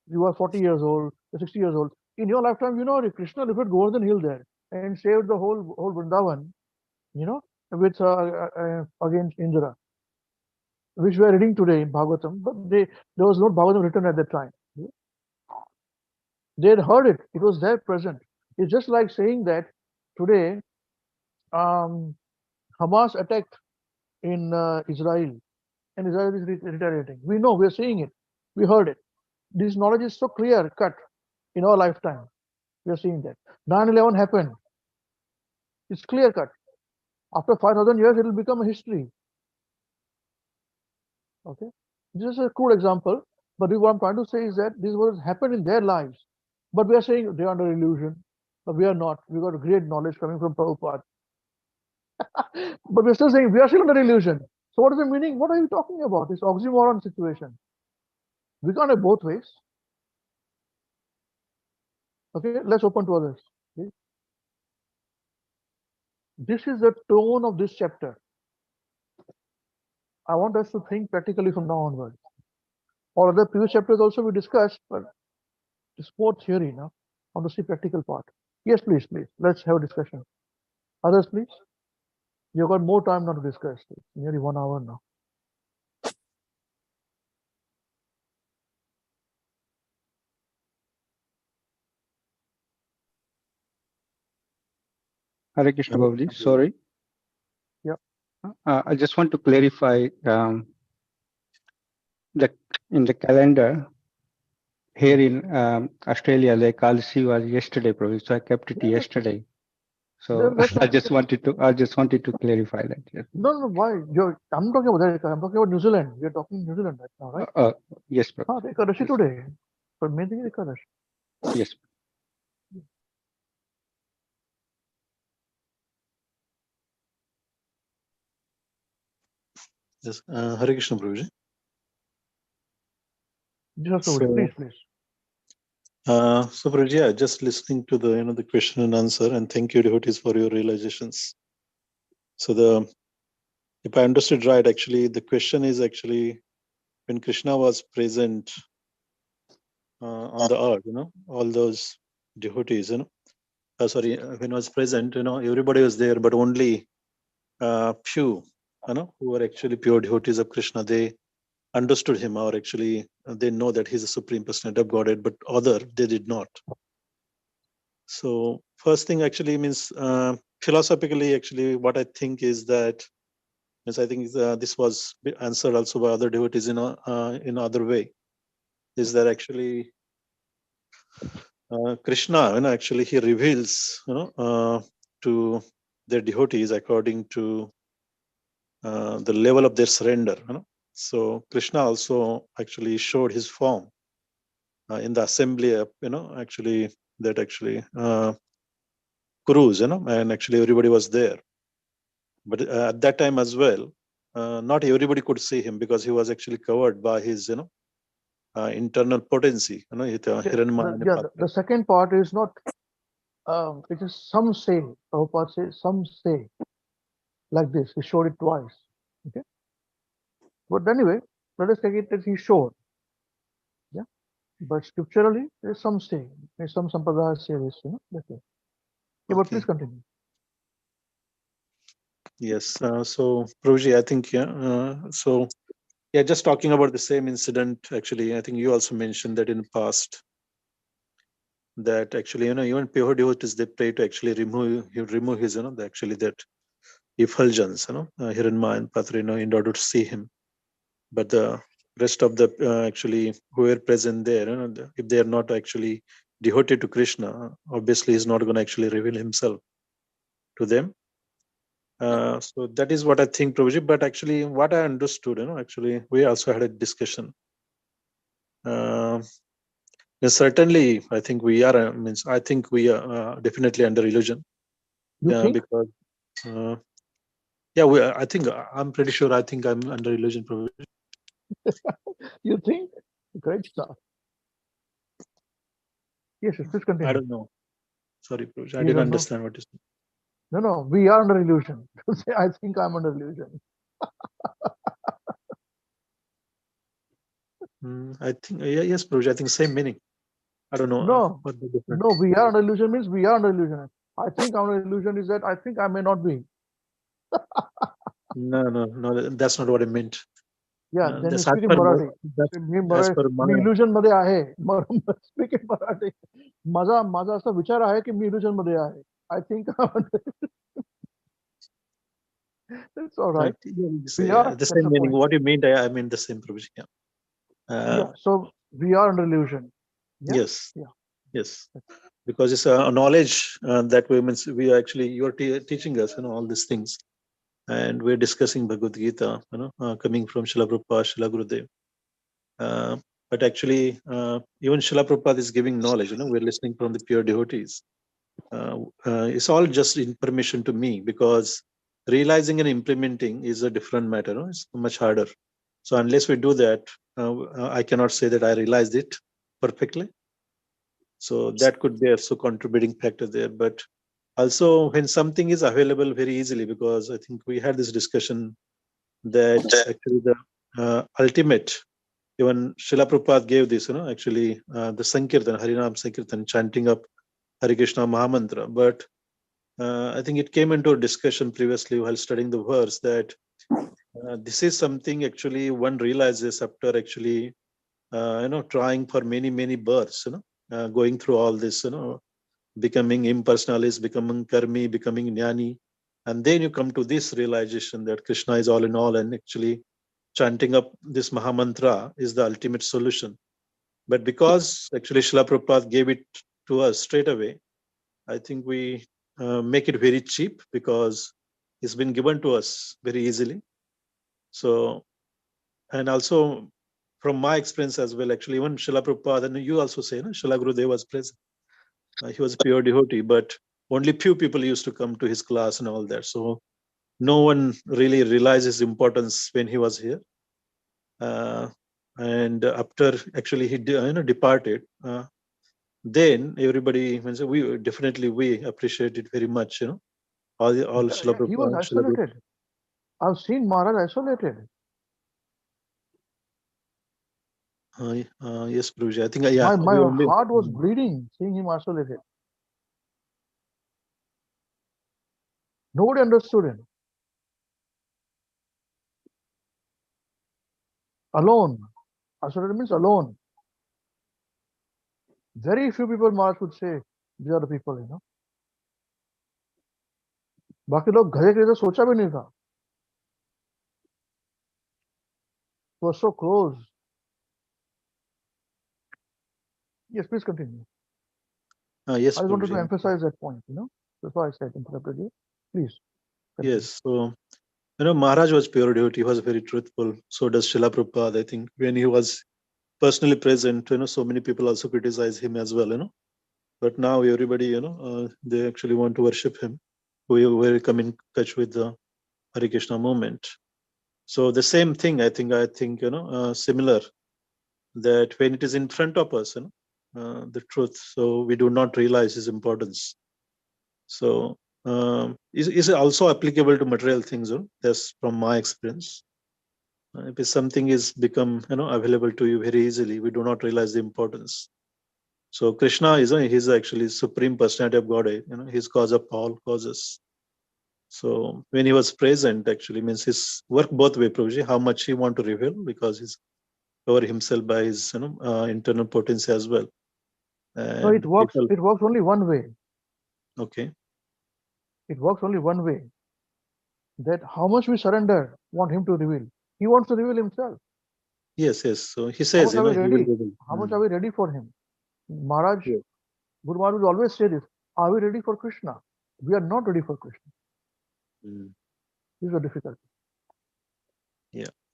Speaker 1: you are 40 years old, you're 60 years old, in your lifetime, Krishna lifted Govardhan hill there and saved the whole Vrindavan, with against Indra, which we are reading today in Bhagavatam, but there was no Bhagavatam written at that time. They had heard it, it was there present. It's just like saying that today Hamas attacked in Israel, and Israel is retaliating. We know, we're seeing it, we heard it. This knowledge is so clear cut in our lifetime. We are seeing that 9/11 happened. It's clear cut. After 5,000 years, it will become a history. Okay, this is a crude example, but what I'm trying to say is that this was happened in their lives. But we are saying they are under illusion, but we are not. We got great knowledge coming from Prabhupada. But we're still saying we are still under illusion. So what is the meaning? What are you talking about? This oxymoron situation. We can't have both ways. Okay, let's open to others. Okay? This is the tone of this chapter. I want us to think practically from now onwards. All other previous chapters also we discussed, but it's more theory now. I want to see practical part. Yes, please. Let's have a discussion. Others, please. You've got more time now to discuss. It's nearly 1 hour now.
Speaker 7: Hare Krishna Babaji, sorry.
Speaker 1: Yeah.
Speaker 7: I just want to clarify that in the calendar here in Australia, the Ekadasi was yesterday, Prabhu, so I kept it yesterday. So I just wanted to clarify that. Yes.
Speaker 1: No, why? I'm talking about that. I'm talking about New Zealand. We are talking New Zealand right now, right?
Speaker 7: Yes, Prabhu.
Speaker 1: The Ekadashi today. But main thing is Ekadashi.
Speaker 7: Yes.
Speaker 4: Yes, Hare Krishna Prabhuji.
Speaker 1: Just
Speaker 4: So,
Speaker 1: please.
Speaker 4: So Prabhuji, yeah, just listening to the the question and answer, and thank you devotees for your realizations. So if I understood right, actually the question is actually when Krishna was present on the earth, all those devotees, when he was present, everybody was there, but only few, who were actually pure devotees of Krishna, they understood him, or actually they know that he's a supreme personality of Godhead, but other they did not. So first thing actually means philosophically, actually what I think is that, I think this was answered also by other devotees in other way, is that actually Krishna, actually he reveals, to their devotees according to the level of their surrender. So Krishna also actually showed his form in the assembly of, actually that actually Kurus, and actually everybody was there. But at that time as well, not everybody could see him because he was actually covered by his, internal potency.
Speaker 1: The second part is not. It is some say. Prabhupada says some say like this. He showed it twice. Okay. But anyway, let us take it that he showed. Yeah. But scripturally, there is some say. There's some sampradaya say this. That's it. Yeah, but please continue.
Speaker 4: Yes. So, Prabhuji, I think, yeah, just talking about the same incident, actually, I think you also mentioned that in the past, that actually, even pure devotees, they pray to actually remove his, actually that effulgence, Hiranma and Patra, in order to see him. But the rest of the, actually, who were present there, if they are not actually devoted to Krishna, obviously he's not going to actually reveal himself to them. So that is what I think, Prabhuji. But actually, what I understood, actually, we also had a discussion. Yes, certainly, I think we are. I think we are definitely under illusion.
Speaker 1: You think?
Speaker 4: Because, yeah, I think I'm pretty sure. I think I'm under illusion, Prabhuji.
Speaker 1: You think? Great stuff. Yes, yes, please
Speaker 4: I
Speaker 1: continue.
Speaker 4: don't know. Sorry, Prabhuji. I
Speaker 1: You
Speaker 4: didn't
Speaker 1: don't know?
Speaker 4: understand what you said.
Speaker 1: No, we are under illusion. I think I'm under illusion.
Speaker 4: I think, yes, Prabhuji. I think same meaning. I don't know
Speaker 1: No,
Speaker 4: what the difference.
Speaker 1: no, we are under illusion means we are under illusion. I think I'm under illusion is that I think I may not be.
Speaker 4: No, that's not what I meant.
Speaker 1: Yeah, then you
Speaker 4: That's as
Speaker 1: speak in
Speaker 4: per
Speaker 1: Marathi.
Speaker 4: that's
Speaker 1: me
Speaker 4: as per
Speaker 1: me
Speaker 4: my.
Speaker 1: illusion मध्ये आहे. Speak in Marathi. माझा असा विचार आहे की मी illusion मध्ये आहे. I think it's all right. We are.
Speaker 4: The
Speaker 1: That's
Speaker 4: same
Speaker 1: the
Speaker 4: meaning.
Speaker 1: point.
Speaker 4: What you mean? I mean the same, Prabhuji. Yeah.
Speaker 1: Yeah. So we are under illusion. Yeah.
Speaker 4: Yes.
Speaker 1: Yeah.
Speaker 4: Yes. Because it's a knowledge that we actually, you're teaching us, all these things, and we're discussing Bhagavad Gita, coming from Srila Prabhupada, Srila Gurudev. But actually, even Srila Prabhupada is giving knowledge. We're listening from the pure devotees. It's all just information to me, because realizing and implementing is a different matter. It's much harder. So unless we do that, I cannot say that I realized it perfectly. So that could be also contributing factor there. But also when something is available very easily, because I think we had this discussion that actually the ultimate, even Srila Prabhupada gave this, actually the Sankirtan, Harinam Sankirtan, chanting up Hare Krishna Mahamantra. But I think it came into a discussion previously while studying the verse that this is something actually one realizes after actually, trying for many births, going through all this, becoming impersonalist, becoming karmi, becoming jnani. And then you come to this realization that Krishna is all in all, and actually chanting up this Mahamantra is the ultimate solution. But because actually Srila Prabhupada gave it to us straight away, I think we make it very cheap because it's been given to us very easily. So, and also from my experience as well, actually, even Srila Prabhupada, and you also say, Srila Gurudev was present. He was a pure devotee, but only few people used to come to his class and all that. So no one really realized his importance when he was here. And after actually he departed, then everybody we appreciate it very much. All Srila
Speaker 1: He was
Speaker 4: Prabhupada, Srila Guru.
Speaker 1: isolated. I've seen Maharaj isolated.
Speaker 4: Yes, Prabhuji. I think yeah,
Speaker 1: My
Speaker 4: we only.
Speaker 1: heart was bleeding seeing him isolated. Nobody understood him. Alone. Isolated means alone. Very few people Maharaj would say, these are the people. बाकी लोग घरे के लिए तो सोचा भी नहीं था. It was so close. Yes, please continue.
Speaker 4: Yes,
Speaker 1: I wanted to
Speaker 4: Prabhuji.
Speaker 1: emphasize that point. That's why I said interrupted you. Please. Continue.
Speaker 4: Yes. So, Maharaj was pure devotee. He was very truthful. So does Srila Prabhupada. I think when he was personally present, so many people also criticize him as well. But now everybody, they actually want to worship him. We will come in touch with the Hare Krishna movement. So the same thing, I think, similar, that when it is in front of us, the truth, so we do not realize its importance. So is also applicable to material things. That's from my experience. If something is become available to you very easily, we do not realize the importance. So Krishna is he's actually supreme personality of Godhead. He's cause of all causes. So when he was present, actually means his work both way, Prabhuji, how much he want to reveal because he's cover himself by his internal potency as well. And
Speaker 1: No, it works.
Speaker 4: people,
Speaker 1: It works only one way.
Speaker 4: okay,
Speaker 1: It works only one way. That how much we surrender, want him to reveal. He wants to reveal himself.
Speaker 4: yes, yes. So he
Speaker 1: How
Speaker 4: says,
Speaker 1: much are we
Speaker 4: he will
Speaker 1: ready?
Speaker 4: reveal.
Speaker 1: How much are we ready for him? Maharaj,
Speaker 4: Yes.
Speaker 1: Guru Maharaj will always say this. Are we ready for Krishna? We are not ready for Krishna.
Speaker 4: Mm.
Speaker 1: This is a difficulty.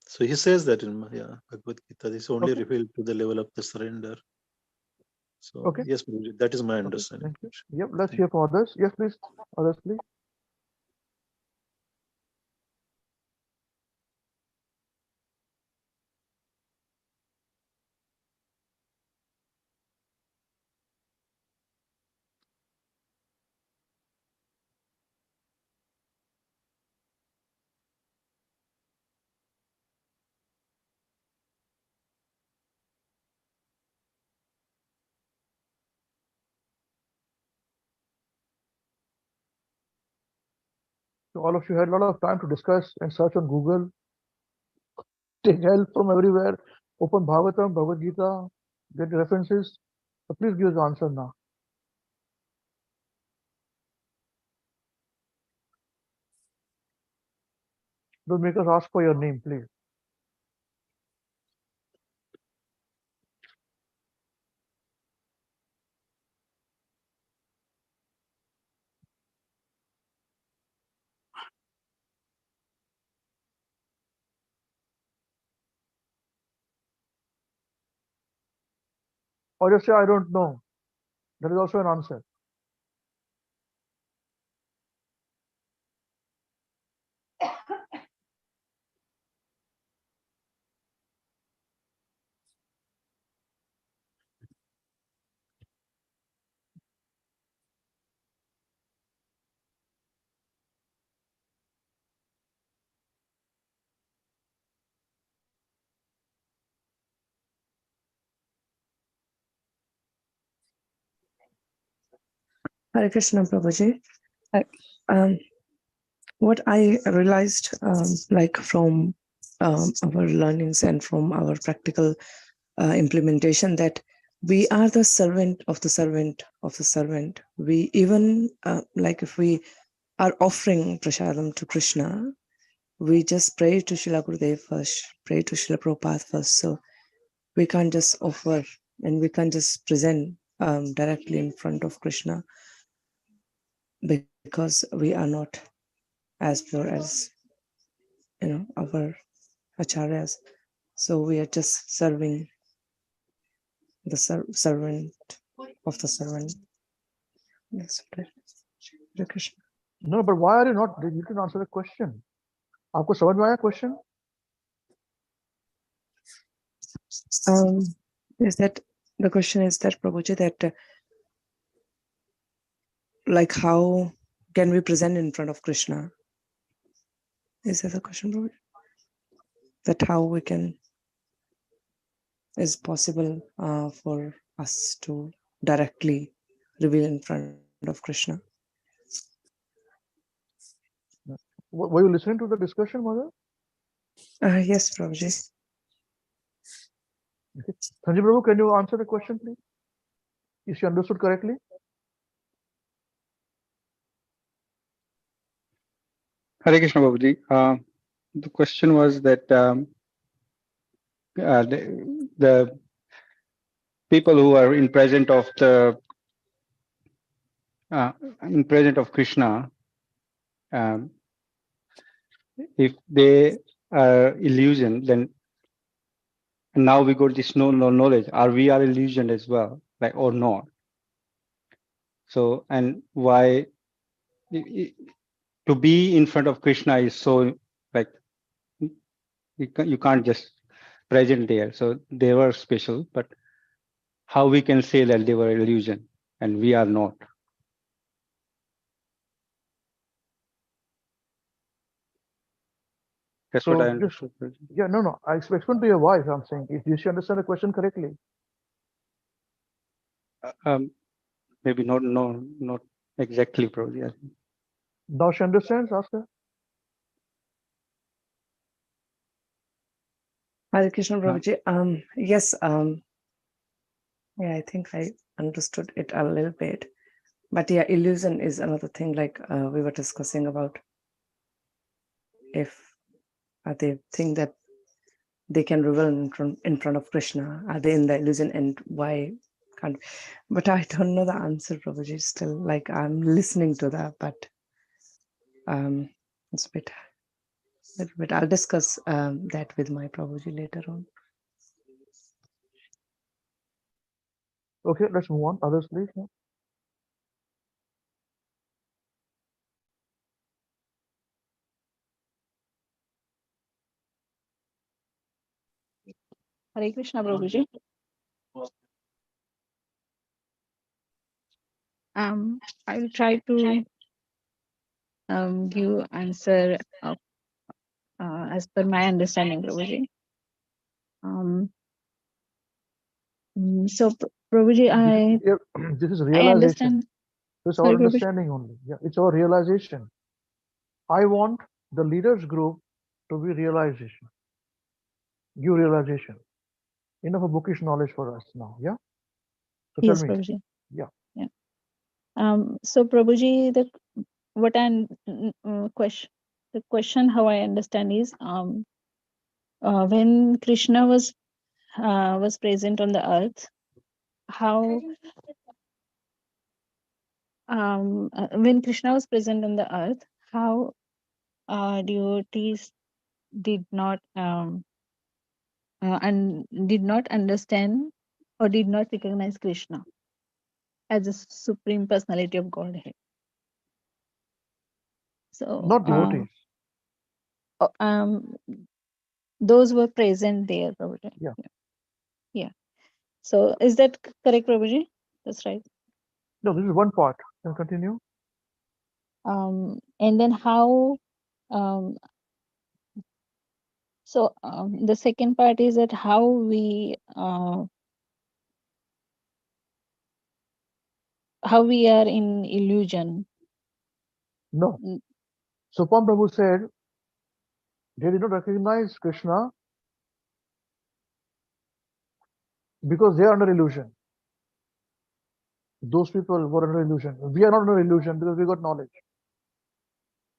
Speaker 4: So he says that in Bhagavad Gita, this only
Speaker 1: Okay.
Speaker 4: revealed to the level of the surrender. So
Speaker 1: Okay.
Speaker 4: yes, Prabhuji, that is my
Speaker 1: Okay,
Speaker 4: understanding.
Speaker 1: thank you. Yep, let's hear from others. Yes, please. Others, please. So all of you had a lot of time to discuss and search on Google, take help from everywhere, open Bhagavatam, Bhagavad Gita, get references. So please give us the answer now. Don't make us ask for your name, please. Or just say, I don't know. That is also an answer.
Speaker 6: Hare Krishna, Prabhuji. I- Um, what I realized, like from our learnings and from our practical implementation, that we are the servant of the servant of the servant. We even like if we are offering prasadam to Krishna, we just pray to Srila Gurudev first, pray to Srila Prabhupada first. So we can't just offer and we can't just present directly in front of Krishna because we are not as pure as our acharyas. So we are just serving the servant of the servant. That's what Hare Krishna.
Speaker 1: No, but why are you not? You can answer the question. आपको समझ में आया question?
Speaker 6: Is that the question? Is that Prabhuji, that like how can we present in front of Krishna? Is that the question, Prabhuji? That how we can is possible for us to directly reveal in front of Krishna?
Speaker 1: Were you listening to the discussion, mother?
Speaker 6: Yes, Prabhuji.
Speaker 1: Okay. Sanjay Prabhu, can you answer the question, please? Is she understood correctly?
Speaker 7: Hare Krishna, Babuji. The question was that the people who are in present of the in present of Krishna, um, if they are illusion, then now we got this knowledge. Are we are illusion as well, like or not? So and why to be in front of Krishna is so like you can't just present there. So they were special, but how we can say that they were illusion and we are not? That's what I
Speaker 1: Just,
Speaker 7: understood.
Speaker 1: yeah, no. I explain to your wife, I'm saying. Did she understand the question correctly?
Speaker 7: Maybe not exactly, probably.
Speaker 1: Now she understands, ask her.
Speaker 6: Hare Krishna Prabhuji. Yes, yeah, I think I understood it a little bit. But yeah, illusion is another thing, like we were discussing about if they think that they can reveal in front of Krishna, are they in the illusion, and why can't? But I don't know the answer, Prabhuji. Still, like I'm listening to that, but it's a bit, little bit. I'll discuss that with my Prabhuji later on.
Speaker 1: Okay, let's move on. Others, please. Yeah.
Speaker 3: Hare Krishna Prabhuji. I will try to give answer as per my understanding, Prabhuji. So, Prabhuji,
Speaker 1: This is
Speaker 3: I
Speaker 1: realization.
Speaker 3: understand.
Speaker 1: It's
Speaker 3: Sorry,
Speaker 1: our
Speaker 3: Prabhuji.
Speaker 1: understanding only. Yeah, it's our realization. I want the leaders group to be realization. Give realization. Enough of bookish knowledge for us now. Yeah. So
Speaker 3: Yes,
Speaker 1: tell me.
Speaker 3: Prabhuji.
Speaker 1: Yeah.
Speaker 3: Yeah. So, Prabhuji, the question how I understand is when Krishna was present on the earth, how when Krishna was present on the earth, how devotees did not and did not understand or did not recognize Krishna as a supreme personality of Godhead. So
Speaker 1: Not devotees.
Speaker 3: those were present there, Prabhuji.
Speaker 1: Yeah.
Speaker 3: Yeah. So is that correct, Prabhuji? That's right.
Speaker 1: No, this is one part. Can I continue?
Speaker 3: And then how the second part is that how we are in illusion.
Speaker 1: No.
Speaker 3: Mm.
Speaker 1: Supam Prabhu said they did not recognize Krishna because they are under illusion. Those people were under illusion. We are not under illusion because we got knowledge.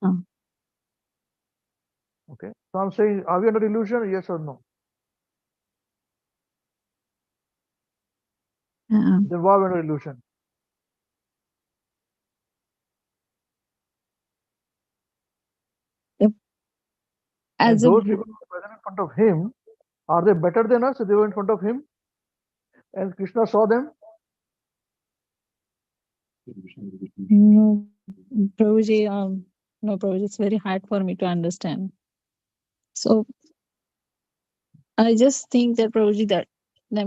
Speaker 3: Oh.
Speaker 1: Okay. So I'm saying, are we under illusion? Yes or no? Then why are we under illusion? And those people who are present in front of him, are they better than us if they were in front of him? And Krishna saw them?
Speaker 3: No, Prabhuji, no, Prabhuji, it's very hard for me to understand. So I just think that, Prabhuji, that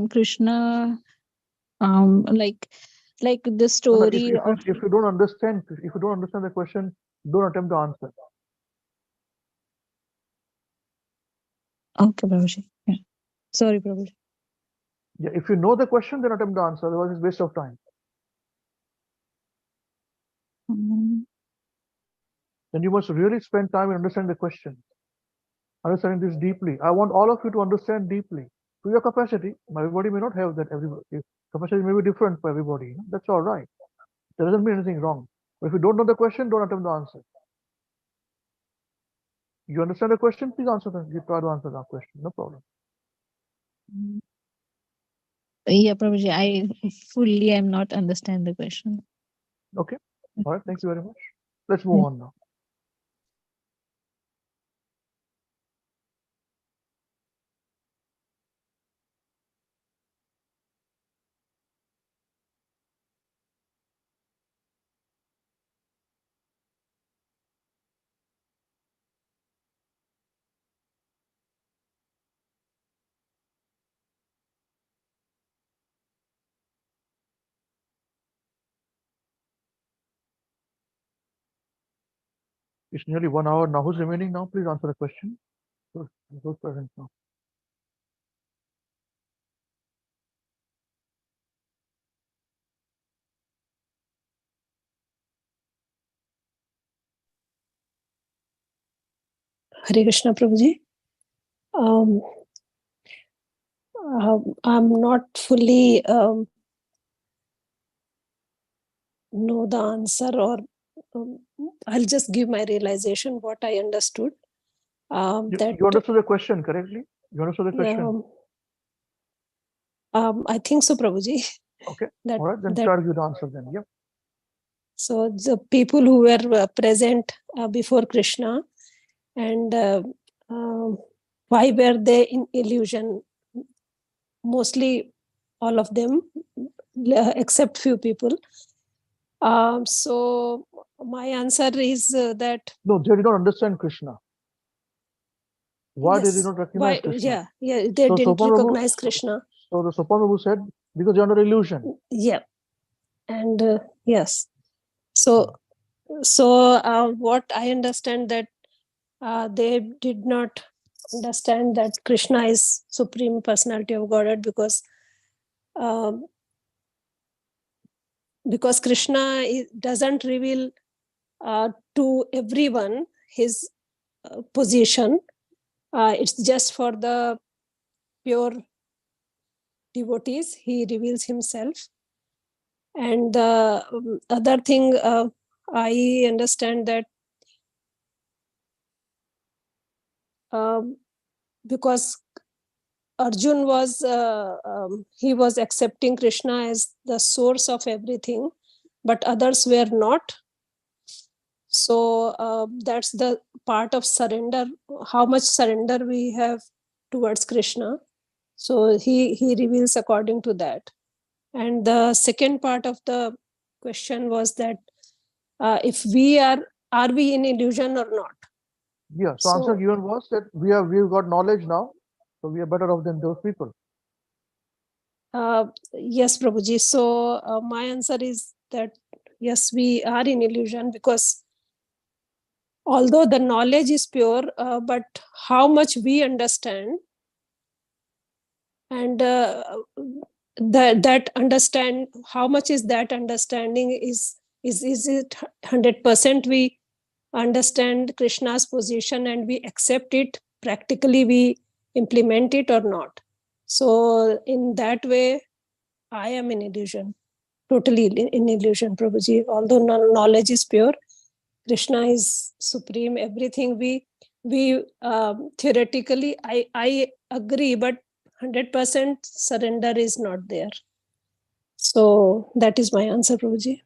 Speaker 3: Krishna, like the
Speaker 1: No,
Speaker 3: story of.
Speaker 1: if you don't understand the question, don't attempt to answer.
Speaker 3: Okay, Prabhuji. Yeah. Sorry, Prabhuji.
Speaker 1: Yeah, if you know the question, then attempt to answer. Otherwise, it's waste of time. Then you must really spend time and understand the question. Understanding this deeply. I want all of you to understand deeply to your capacity. Everybody may not have that. Capacity may be different for everybody. That's all right. There doesn't mean anything wrong. But if you don't know the question, don't attempt to answer. You understand the question? Please answer them. You try to answer that question. No problem.
Speaker 3: Yeah, Prabhuji, I fully am not understand the question.
Speaker 1: Okay. All right. Thank you very much. Let's move on now. It's nearly 1 hour now. Who's remaining now? Please answer the question. Who's present now?
Speaker 5: Hare Krishna Prabhuji. I'm not fully know the answer, or I'll just give my realization what I understood. That
Speaker 1: You understood the question correctly? You understood the question?
Speaker 5: I think so, Prabhuji.
Speaker 1: Okay.
Speaker 5: That,
Speaker 1: All right. Then
Speaker 5: that
Speaker 1: try to give the answer then. Yep.
Speaker 5: so the people who were present before Krishna, and why were they in illusion? Mostly all of them, except few people. So my answer is that
Speaker 1: No, they did not understand Krishna. Why did they
Speaker 5: yes,
Speaker 1: not recognize Krishna?
Speaker 5: yeah, they
Speaker 1: So
Speaker 5: didn't
Speaker 1: Sopan Prabhu-
Speaker 5: recognize Krishna.
Speaker 1: So the Sopan Prabhu said, because you're under illusion.
Speaker 5: Yeah, and yes. So what I understand, that they did not understand that Krishna is Supreme Personality of Godhead, because Krishna doesn't reveal to everyone his position. It's just for the pure devotees he reveals himself. And the other thing I understand, that because Arjun was he was accepting Krishna as the source of everything, but others were not. So that's the part of surrender, how much surrender we have towards Krishna. So he reveals according to that. And the second part of the question was that if are we in illusion or not?
Speaker 1: Yeah. So answer given was that we've got knowledge now, so we are better off than those people.
Speaker 5: Yes, Prabhuji. So my answer is that yes, we are in illusion, because although the knowledge is pure, but how much we understand, and that understand, how much is that understanding, is it 100% we understand Krishna's position and we accept it, practically we implement it or not? So in that way, I am in illusion, totally in illusion, Prabhuji. Although knowledge is pure, Krishna is supreme, everything we theoretically I agree, but 100% surrender is not there. So that is my answer, Prabhuji.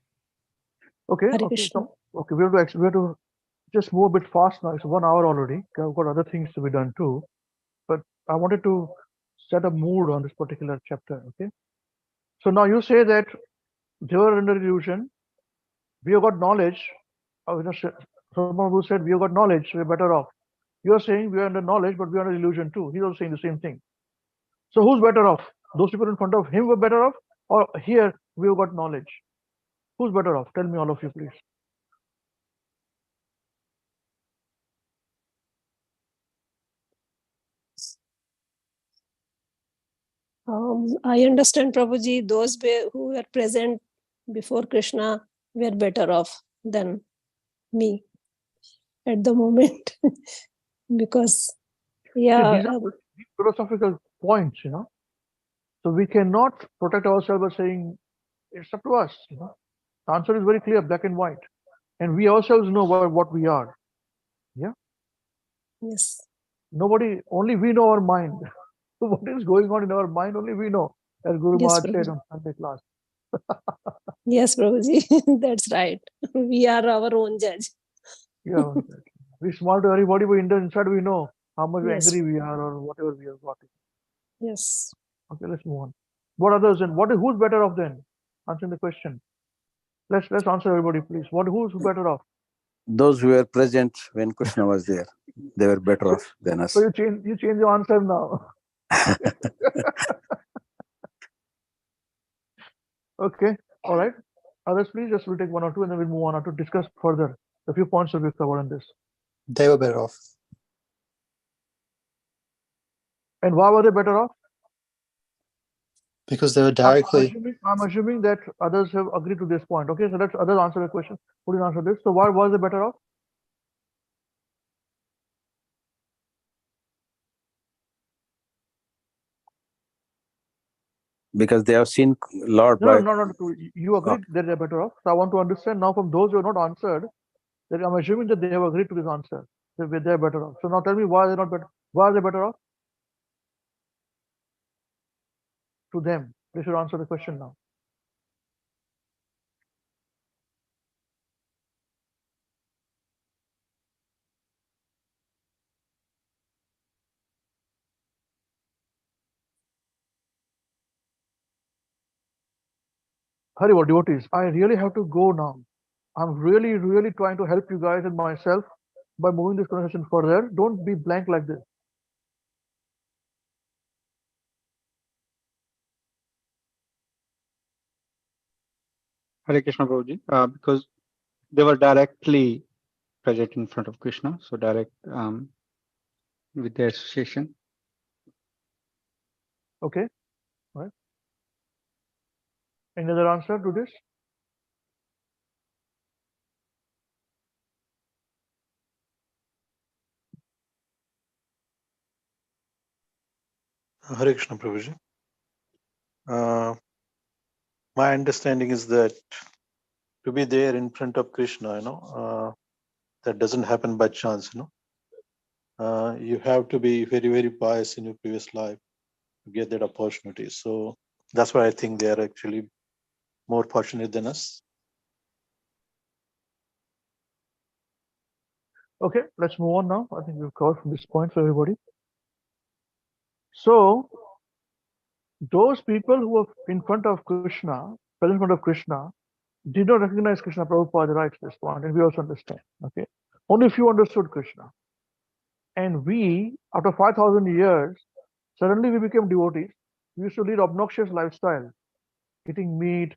Speaker 1: Okay.
Speaker 5: Hare
Speaker 1: Okay.
Speaker 5: Krishna.
Speaker 1: So, okay. We have to just move a bit fast now. It's 1 hour already. I've got other things to be done too. But I wanted to set a mood on this particular chapter. Okay. So now you say that they were under illusion. We have got knowledge. Someone who said we have got knowledge, we're better off. You're saying we are under knowledge, but we are under illusion too. He's also saying the same thing. So who's better off? Those people in front of him were better off, or here we have got knowledge? Who's better off? Tell me, all of you, please.
Speaker 5: I understand, Prabhuji, those who were present before Krishna were better off than me at the moment. Because, yeah.
Speaker 1: These are philosophical points, So we cannot protect ourselves by saying it's up to us. The answer is very clear, black and white, and we ourselves know what we are. Yeah.
Speaker 5: Yes.
Speaker 1: Nobody, only we know our mind. What is going on in our mind, only we know, as Guru
Speaker 5: Yes,
Speaker 1: Maharaj said
Speaker 5: Prabhuji.
Speaker 1: on Sunday class.
Speaker 5: Yes, Prabhuji, that's right. We are our own judge.
Speaker 1: Yeah, we small to everybody, but inside we know how much
Speaker 5: Yes.
Speaker 1: angry we are or whatever we have got.
Speaker 5: Yes.
Speaker 1: Okay, let's move on. What others and who's better off then? Answering the question. Let's answer everybody, please. Who's better off?
Speaker 2: Those who were present when Krishna was there, they were better off than us.
Speaker 1: So you change your answer now. Okay, all right. Others, please, just we'll take one or two and then we'll move on to discuss further the few points that we've covered in this.
Speaker 8: They were better off.
Speaker 1: And why were they better off?
Speaker 8: Because they were directly.
Speaker 1: I'm assuming that others have agreed to this point. Okay, so let's others answer the question. Who didn't answer this? So why was they better off?
Speaker 2: because they have seen Lord.
Speaker 1: No, no. You agreed that they're better off. So I want to understand now from those who have not answered, that I'm assuming that they have agreed to this answer. They're better off. So now tell me why they're not better. Why are they better off? To them, they should answer the question now. Haribol devotees, I really have to go now. I'm really trying to help you guys and myself by moving this conversation further. Don't be blank like this.
Speaker 7: Hare Krishna Prabhuji, because they were directly present in front of Krishna, so direct with their association.
Speaker 1: Okay, right? Any other answer to this?
Speaker 4: Hare Krishna Prabhuji. My understanding is that to be there in front of Krishna, that doesn't happen by chance, you have to be very pious in your previous life to get that opportunity. So that's why I think they are actually more fortunate than us.
Speaker 1: Okay, let's move on now. I think we've covered from this point for everybody. So those people who were in front of Krishna, present in front of Krishna, did not recognize Krishna. Prabhupada writes this point, and we also understand. Okay, only few understood Krishna, and we, after 5,000 years, suddenly we became devotees. We used to lead obnoxious lifestyle, eating meat,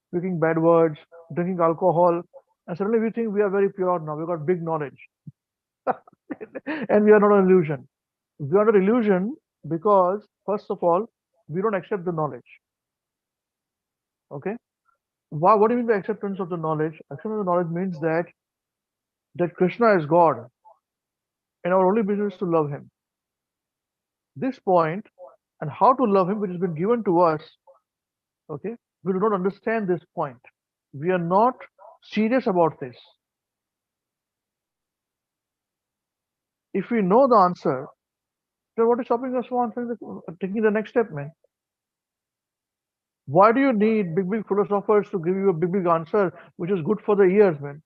Speaker 1: speaking bad words, drinking alcohol, and suddenly we think we are very pure now. We got big knowledge, and we are not an illusion. We are not illusion because, first of all, we don't accept the knowledge. Okay. Why, what do you mean by acceptance of the knowledge? Acceptance of the knowledge means that Krishna is God, and our only business is to love Him. This point and how to love Him, which has been given to us, okay, we do not understand this point. We are not serious about this. If we know the answer, then what is stopping us from taking the next step, man? Why do you need big philosophers to give you a big answer, which is good for the ears, man?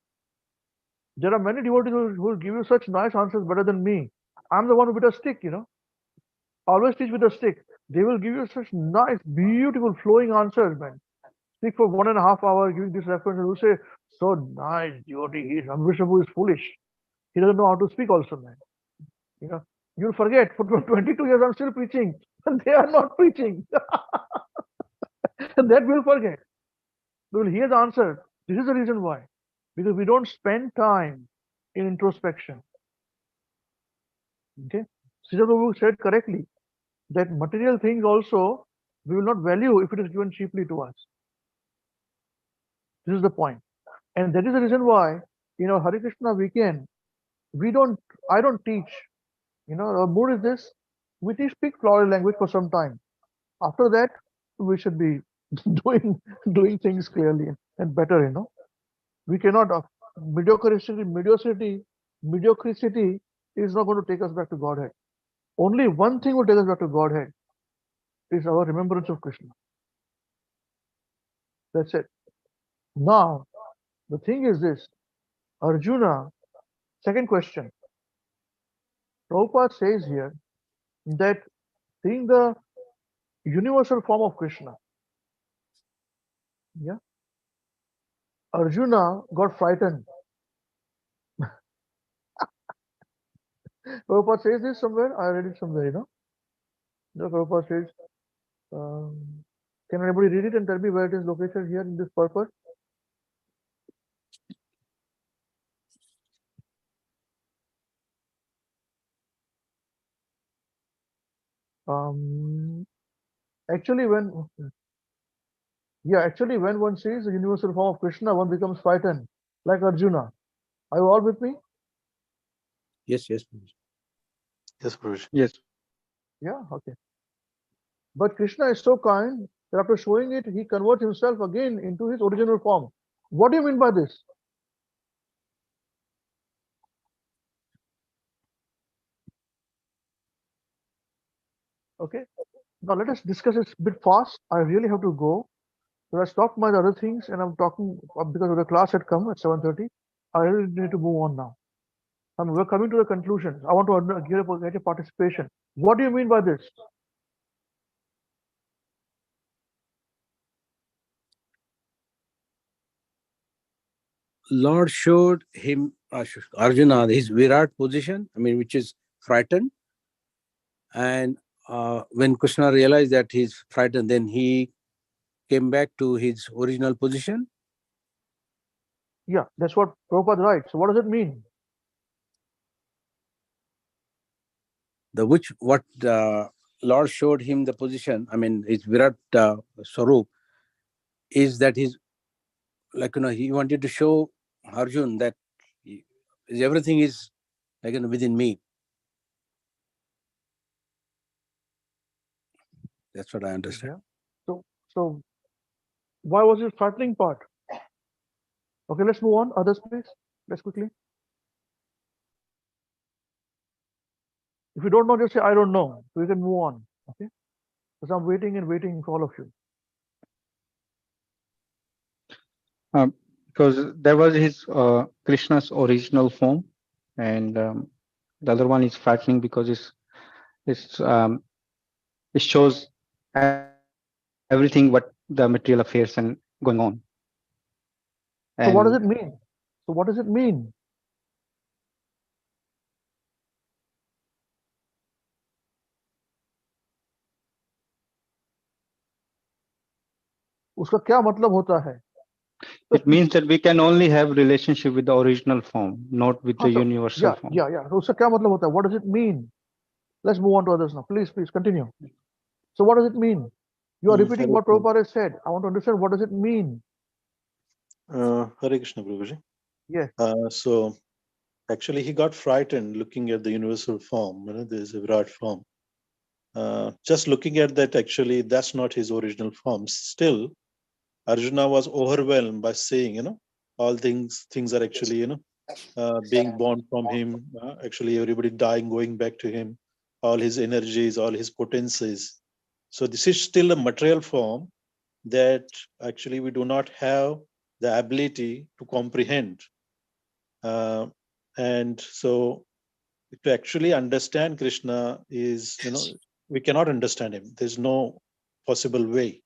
Speaker 1: There are many devotees who will give you such nice answers better than me. I'm the one with a stick, Always teach with a stick. They will give you such nice, beautiful, flowing answers, man. Speak for 1.5 hours, giving this reference, and you say, so nice, devotee. Amrish Prabhu is foolish. He doesn't know how to speak also, man. You'll forget, for 22 years I'm still preaching, and they are not preaching. And that we'll forget. We will hear the answer. This is the reason why. Because we don't spend time in introspection. Okay? Srila Prabhu said correctly that material things also we will not value if it is given cheaply to us. This is the point. And that is the reason why, Hare Krishna weekend, I don't teach. Our mood is this, we speak flowery language for some time. After that, we should be doing things clearly and better, We cannot, mediocrity is not going to take us back to Godhead. Only one thing will take us back to Godhead is our remembrance of Krishna. That's it. Now, the thing is this, Arjuna, second question. Prabhupada says here that seeing the universal form of Krishna, yeah, Arjuna got frightened. Prabhupada says this somewhere, I read it somewhere, Prabhupada says, can anybody read it and tell me where it is located here in this purport? Actually, when one sees the universal form of Krishna, one becomes frightened, like Arjuna. Are you all with me?
Speaker 2: Yes.
Speaker 4: Yes, Prabhuji.
Speaker 7: Yes.
Speaker 1: Yeah, okay. But Krishna is so kind, that after showing it, he converts himself again into his original form. What do you mean by this? Okay. Now let us discuss this a bit fast. I really have to go. So I stopped my other things and I'm talking because the class had come at 7:30. I really need to move on now. And we're coming to the conclusion. I want to get a participation. What do you mean by this?
Speaker 2: Lord showed him, Arjuna, his Virat position, I mean, which is frightened. And when Krishna realized that he's frightened, then he came back to his original position.
Speaker 1: Yeah, that's what Prabhupada writes. So what does it mean?
Speaker 2: What Lord showed him the position, I mean, his Virat Swarup, is that he's like, he wanted to show Arjun that everything is like, within me. That's what I understand.
Speaker 1: Yeah. So why was it frightening part? Okay, let's move on. Others, please. Let's quickly. If you don't know, just say I don't know. So we can move on. Okay. Because I'm waiting and waiting for all of you.
Speaker 7: Because there was his Krishna's original form, and the other one is frightening because it shows everything what the material affairs and going on.
Speaker 1: So what does
Speaker 7: And
Speaker 1: it mean? So what does it mean? उसका क्या मतलब होता है?
Speaker 7: it means that we can only have relationship with the original form, not with the universal form.
Speaker 1: Yeah. So उसका क्या मतलब होता है? What does it mean? Let's move on to others now. Please continue. So what does it mean? You are repeating what Prabhupada has said. I want to understand what does it mean?
Speaker 4: Hare Krishna, Prabhuji.
Speaker 1: Yes.
Speaker 4: So actually he got frightened looking at the universal form, there's a Virat form. Just looking at that, actually, that's not his original form. Still, Arjuna was overwhelmed by seeing, all things are actually, being born from him. Actually, everybody dying, going back to him, all his energies, all his potencies. So this is still a material form that actually we do not have the ability to comprehend. And so to actually understand Krishna is, we cannot understand him. There's no possible way.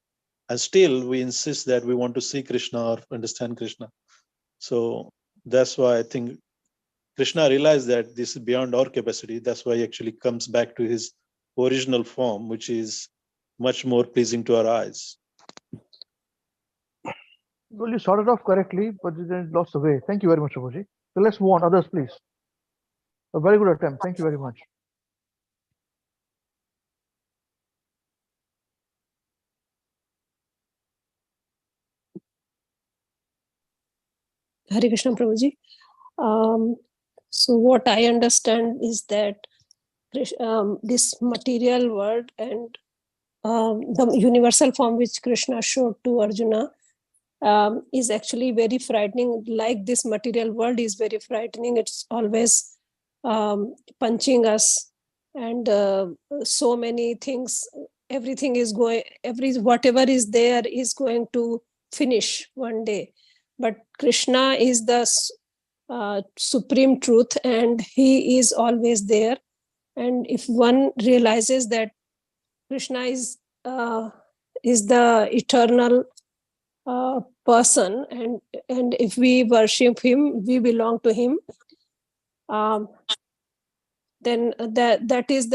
Speaker 4: And still we insist that we want to see Krishna or understand Krishna. So that's why I think Krishna realized that this is beyond our capacity. That's why he actually comes back to his original form, which is much more pleasing to our eyes.
Speaker 1: Well, you started off correctly, but then lost the way. Thank you very much, Prabhuji. So let's move on. Others, please. A very good attempt. Thank you very much.
Speaker 5: Hare Krishna Prabhuji. So what I understand is that this material world and the universal form which Krishna showed to Arjuna is actually very frightening. Like this material world is very frightening. It's always punching us, and so many things. Everything is going. Whatever is there is going to finish one day. But Krishna is the supreme truth, and he is always there. And if one realizes that Krishna is the eternal person, and if we worship him, we belong to him. Then that is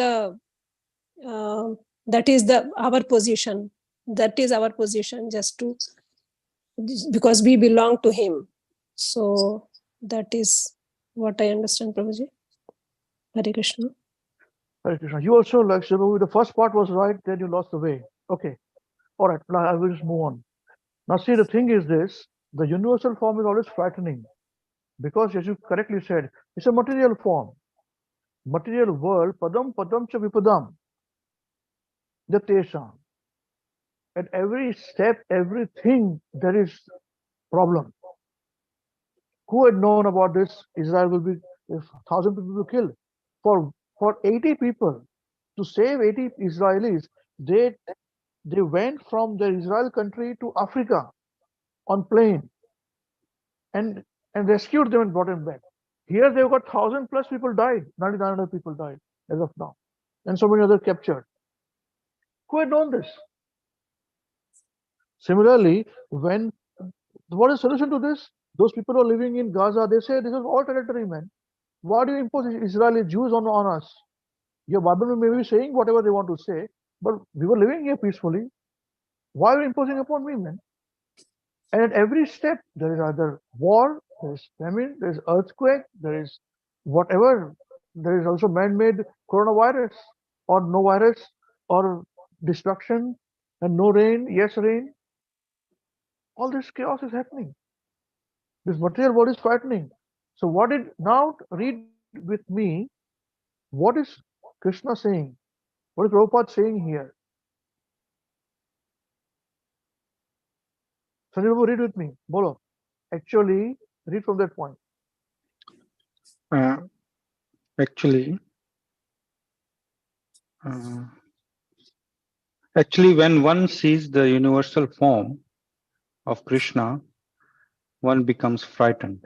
Speaker 5: our position. That is our position, because we belong to him. So that is what I understand, Prabhuji. Hare Krishna.
Speaker 1: Hare Krishna. You also, like Shivavu, the first part was right, then you lost the way. Okay. All right. Now I will just move on. Now see, the thing is this, the universal form is always frightening because, as you correctly said, it's a material form. Material world, padam padam cha vipadam, jatesham. At every step, everything, there is problem. Who had known about this? Israel will be, if 1,000 people will be killed. For 80 people, to save 80 Israelis, they went from the Israel country to Africa on plane and rescued them and brought them back. Here they've got 1,000+ people died, 9,900 people died as of now, and so many others captured. Who had known this? Similarly, what is the solution to this? Those people who are living in Gaza, they say this is all territory, man. Why do you impose Israeli Jews on us? Your Bible may be saying whatever they want to say, but we were living here peacefully. Why are you imposing upon me, man? And at every step, there is either war, there is famine, there is earthquake, there is whatever. There is also man-made coronavirus, or no virus, or destruction, and no rain, yes rain. All this chaos is happening. This material world is frightening. So now read with me, what is Krishna saying? What is Prabhupada saying here? Sanjay Babu, read with me. Bolo. Actually, read from that point.
Speaker 7: Actually, when one sees the universal form of Krishna, one becomes frightened,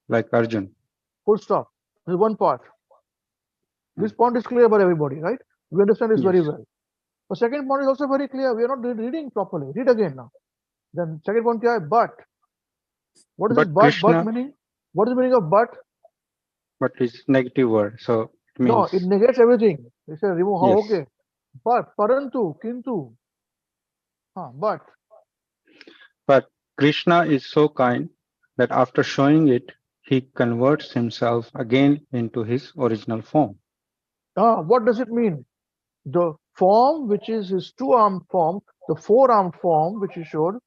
Speaker 7: like Arjun.
Speaker 1: Full stop. This is one part. This point is clear for everybody, right? We understand this very
Speaker 7: Yes.
Speaker 1: well. The second point is also very clear. We are not reading properly. Read again now. Then second point kya hai? But. What is
Speaker 7: But
Speaker 1: this but?
Speaker 7: Krishna-
Speaker 1: But meaning? What is the meaning of but?
Speaker 7: But it's negative word, so it means
Speaker 1: No, it negates everything. It says remove.
Speaker 7: Yes.
Speaker 1: Okay. But, parantu, kintu. But.
Speaker 7: But Krishna is so kind that after showing it, he converts himself again into his original form.
Speaker 1: What does it mean? The form which is his two-armed form, the four-armed form which he showed,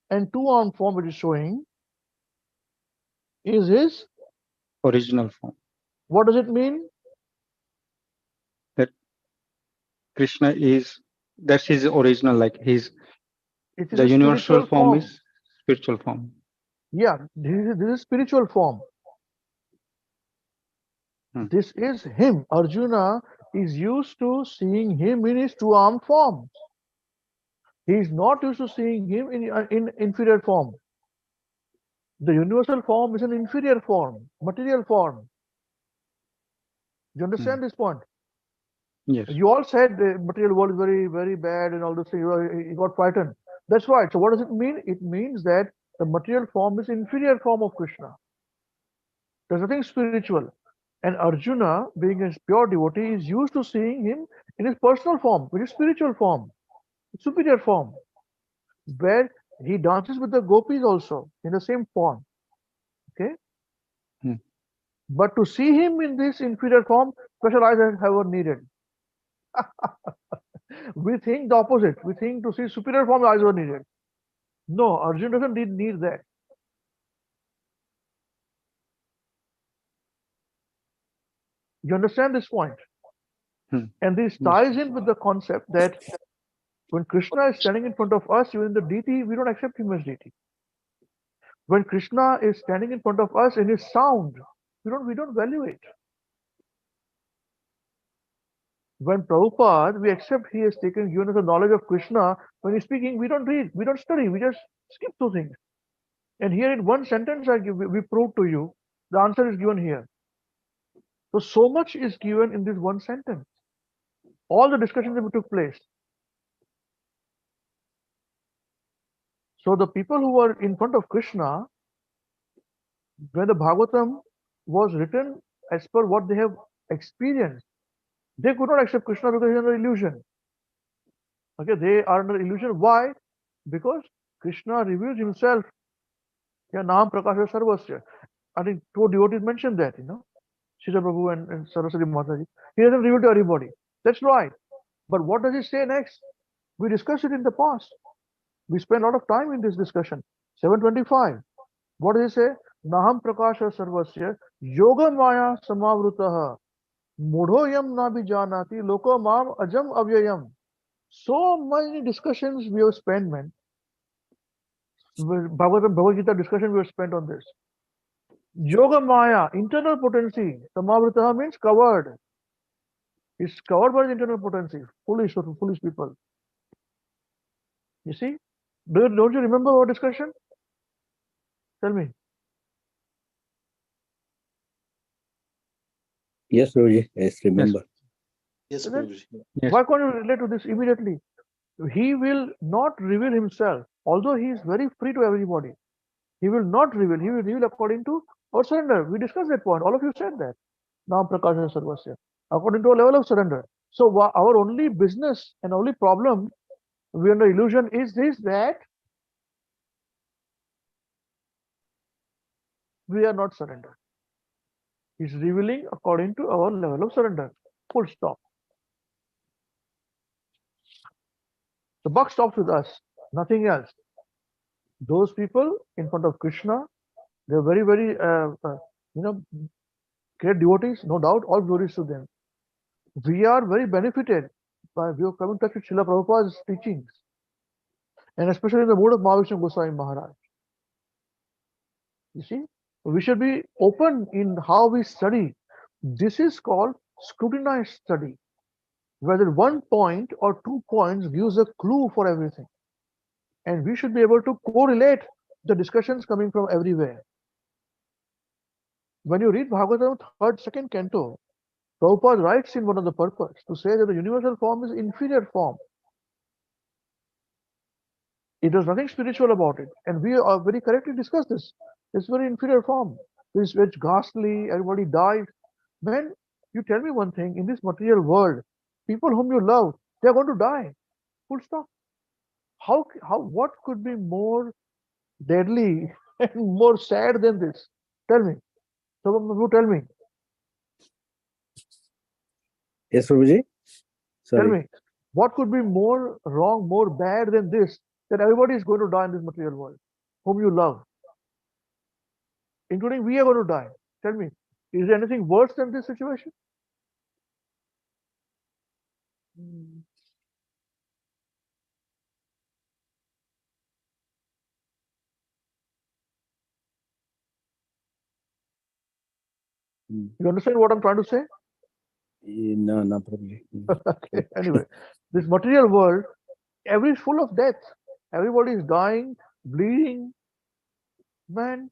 Speaker 1: and two-armed form which is showing, is his.
Speaker 7: Original form.
Speaker 1: What does it mean?
Speaker 7: That Krishna is, that's his original, like his,
Speaker 1: It is
Speaker 7: the
Speaker 1: a
Speaker 7: universal
Speaker 1: spiritual
Speaker 7: form is spiritual form.
Speaker 1: Yeah, this is spiritual form. This is him. Arjuna is used to seeing him in his two-armed form. He is not used to seeing him in inferior form. The universal form is an inferior form, material form. Do you understand this point?
Speaker 7: Yes.
Speaker 1: You all said the material world is very, very bad and all those things. You got frightened. That's right. So what does it mean? It means that the material form is inferior form of Krishna. There's nothing spiritual. And Arjuna, being a pure devotee, is used to seeing him in his personal form, which is spiritual form, superior form, where he dances with the gopis also in the same form. Okay? But to see him in this inferior form, special eyes are needed. We think the opposite. We think to see superior form, eyes are needed. No, Arjuna doesn't need that. You understand this point? And this ties in with the concept that when Krishna is standing in front of us, even the deity, we don't accept him as deity. When Krishna is standing in front of us in his sound, we don't value it. When Prabhupada, we accept he has given us the knowledge of Krishna. When he's speaking, we don't read, we don't study, we just skip through things. And here in one sentence we prove to you, the answer is given here. So much is given in this one sentence. All the discussions that took place. So the people who were in front of Krishna, when the Bhagavatam was written as per what they have experienced, they could not accept Krishna because he is under illusion. Okay, they are under illusion. Why? Because Krishna reveals himself. Ya Naam Prakasha Sarvasya. I think two devotees mentioned that, Srila Prabhu and Saraswati Mataji. He doesn't reveal to everybody. That's right. But what does he say next? We discussed it in the past. We spent a lot of time in this discussion. 725. What does he say? Naham Prakasha Sarvasya Yoga Maya Samavrutaha Mudhoyam Nabi Janati Loko Mam Ajam Avyayam. So many discussions we have spent, man. Bhagavad Gita discussion we have spent on this. Yoga Maya, internal potency. Samavrita means covered. It's covered by the internal potency. Foolish or foolish people. You see? Don't you remember our discussion? Tell me.
Speaker 2: Yes, Prabhuji. Yes, remember.
Speaker 4: Yes,
Speaker 1: Is it?
Speaker 4: Prabhuji.
Speaker 7: Yes.
Speaker 1: Why can't you relate to this immediately? He will not reveal himself, although he is very free to everybody. He will not reveal. He will reveal according to our surrender. We discussed that point. All of you said that. Now Prakasha Sarvasya. According to a level of surrender. So our only business and only problem we are under illusion is this, that we are not surrendered. He's revealing according to our level of surrender. Full stop. The buck stops with us, nothing else. Those people in front of Krishna, they're very, very, great devotees, no doubt, all glories to them. We are very benefited by we have come in touch with Srila Prabhupada's teachings, and especially in the mood of Mahavishnu Goswami Maharaj. You see, we should be open in how we study. This is called scrutinized study, whether 1 point or 2 points gives a clue for everything. And we should be able to correlate the discussions coming from everywhere. When you read Bhagavatam, 3rd, 2nd canto, Prabhupada writes in one of the purpose to say that the universal form is inferior form. It has nothing spiritual about it. And we are very correctly discussed this. It's very inferior form. It's very ghastly, everybody died. Man, you tell me one thing, in this material world, people whom you love, they are going to die. Full stop. What could be more deadly and more sad than this? Tell me. Someone who tell me.
Speaker 2: Yes, Prabhuji. Sorry.
Speaker 1: Tell me. What could be more wrong, more bad than this? That everybody is going to die in this material world, whom you love. Including we are going to die. Tell me. Is there anything worse than this situation? You understand what I'm trying to say?
Speaker 2: No, no, Prabhuji.
Speaker 1: Okay. Anyway, this material world, every is full of death. Everybody is dying, bleeding. Man,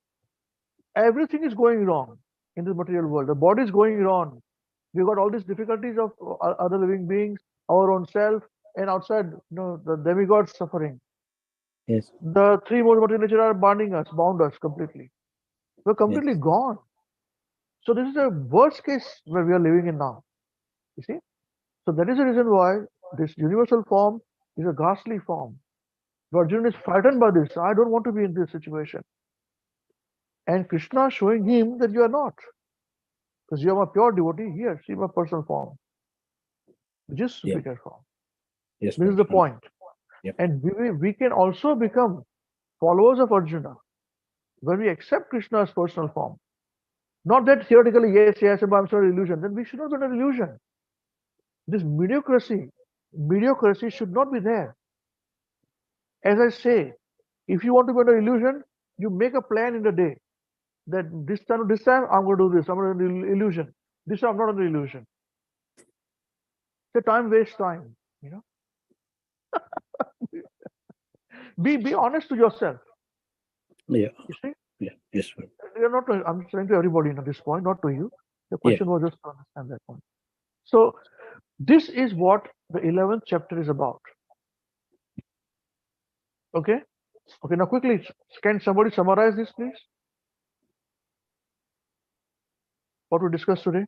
Speaker 1: everything is going wrong in this material world. The body is going wrong. We've got all these difficulties of other living beings, our own self, and outside, the demigods suffering.
Speaker 2: Yes.
Speaker 1: The 3 modes of material nature are binding us, bound us completely. We're completely gone. So this is the worst case where we are living in now. You see? So that is the reason why this universal form is a ghastly form. Arjuna is frightened by this. I don't want to be in this situation. And Krishna showing him that you are not. Because you are my pure devotee here, see my personal form, which is superior form.
Speaker 2: Yes.
Speaker 1: This is the point.
Speaker 2: Yep.
Speaker 1: And we can also become followers of Arjuna when we accept Krishna's personal form. Not that theoretically, yes, but I'm sorry, illusion. Then we should not be an illusion. This mediocrity should not be there. As I say, if you want to be under illusion, you make a plan in the day that this time I'm going to do this. I'm going to do illusion. This time I'm not under illusion. The time wastes time. Be honest to yourself.
Speaker 2: Yeah.
Speaker 1: You see,
Speaker 2: Yeah. Yes.
Speaker 1: you're not. I'm saying to everybody at this point, not to you. The question was just to understand that point. So this is what the 11th chapter is about. Okay. Okay. Now quickly, can somebody summarize this, please? What we discussed today.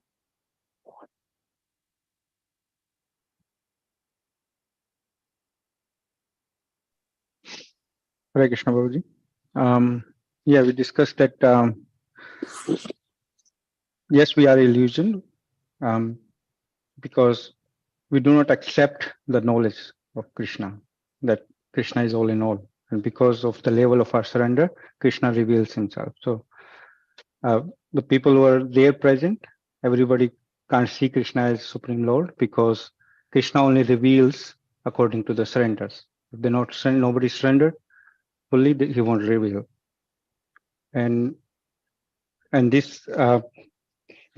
Speaker 7: Hare Krishna Babuji. Yeah, we discussed that yes, we are illusion because we do not accept the knowledge of Krishna, that Krishna is all in all. And because of the level of our surrender, Krishna reveals himself. So the people who are there present, everybody can't see Krishna as Supreme Lord because Krishna only reveals according to the surrenders. If they're not nobody surrendered fully, he won't reveal. And this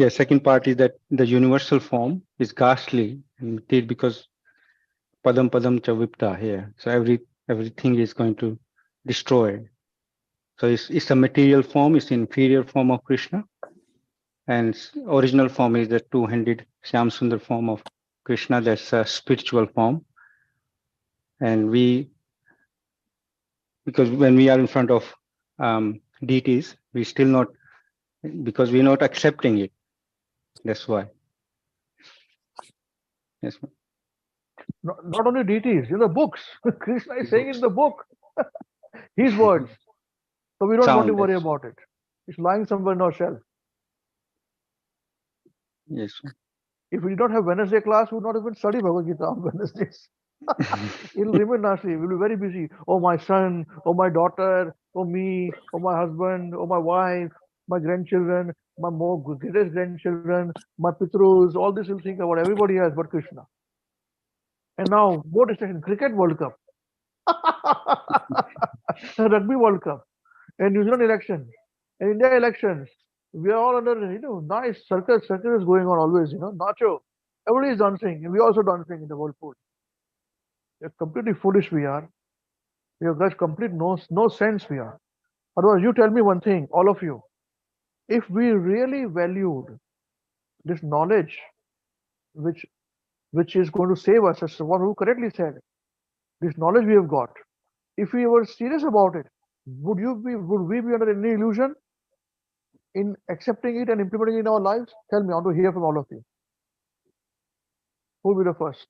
Speaker 7: second part is that the universal form is ghastly and because padam padam cha vipta here. So everything is going to destroy. So it's a material form, it's inferior form of Krishna. And original form is the two-handed Shyam Sundar form of Krishna, that's a spiritual form. And because when we are in front of deities, we still not, because we're not accepting it. That's why. Yes.
Speaker 1: Not only deities, in the books. Krishna is saying in the book, his words. So we don't want to worry about it. It's lying somewhere in our shelf.
Speaker 7: Yes.
Speaker 1: If we did not have Wednesday class, we would not even study Bhagavad Gita on Wednesdays. It'll remain Nasi. We'll be very busy. Oh, my son, oh, my daughter, oh, me, oh, my husband, oh, my wife, my grandchildren, my more greatest grandchildren, my pitrus, all this will think about everybody else but Krishna. And now, more distraction, Cricket World Cup, Rugby World Cup, and New Zealand elections, and India elections. We are all under, nice circus is going on always, nacho. Everybody is dancing, and we also dancing in the whirlpool. We're completely foolish we are. We have got complete no sense we are. Otherwise, you tell me one thing, all of you. If we really valued this knowledge, which is going to save us, as one who correctly said, this knowledge we have got, if we were serious about it, would we be under any illusion in accepting it and implementing it in our lives? Tell me, I want to hear from all of you. Who will be the first?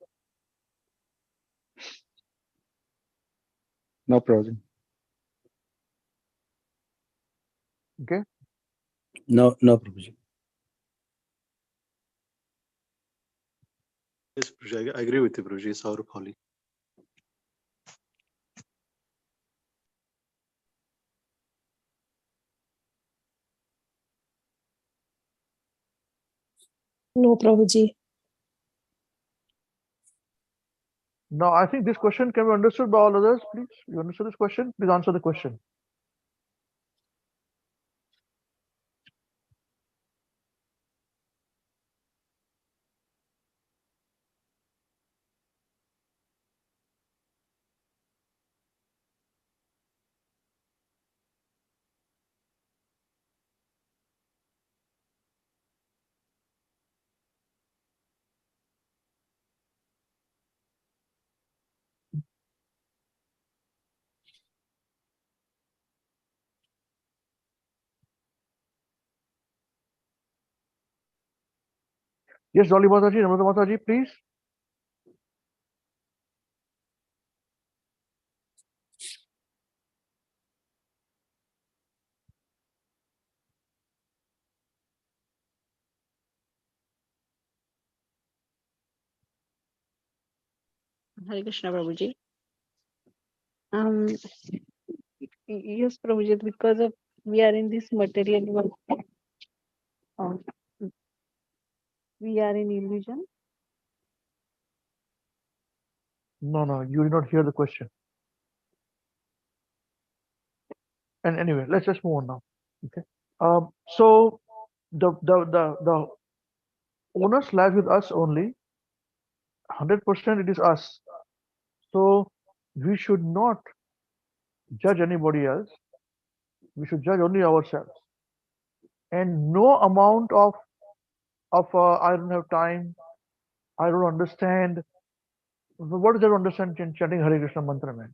Speaker 7: No problem.
Speaker 1: Okay.
Speaker 2: No, Prabhuji.
Speaker 4: Yes, Prabhuji, I agree with you, Prabhuji. It's our folly.
Speaker 5: No, Prabhuji.
Speaker 1: Now, I think this question can be understood by all others, please. You understood this question? Please answer the question. Yes, Dolly Mataji, Namrata Mataji, please.
Speaker 3: Hare Krishna, Prabhuji. Yes, Prabhuji, because of we are in this material world, we are in illusion.
Speaker 1: No, you did not hear the question. And anyway, let's just move on now. Okay. So the onus lies with us only. 100% it is us. So we should not judge anybody else. We should judge only ourselves. And no amount of I don't have time, I don't understand. What is there to understand chanting Hare Krishna mantra, man?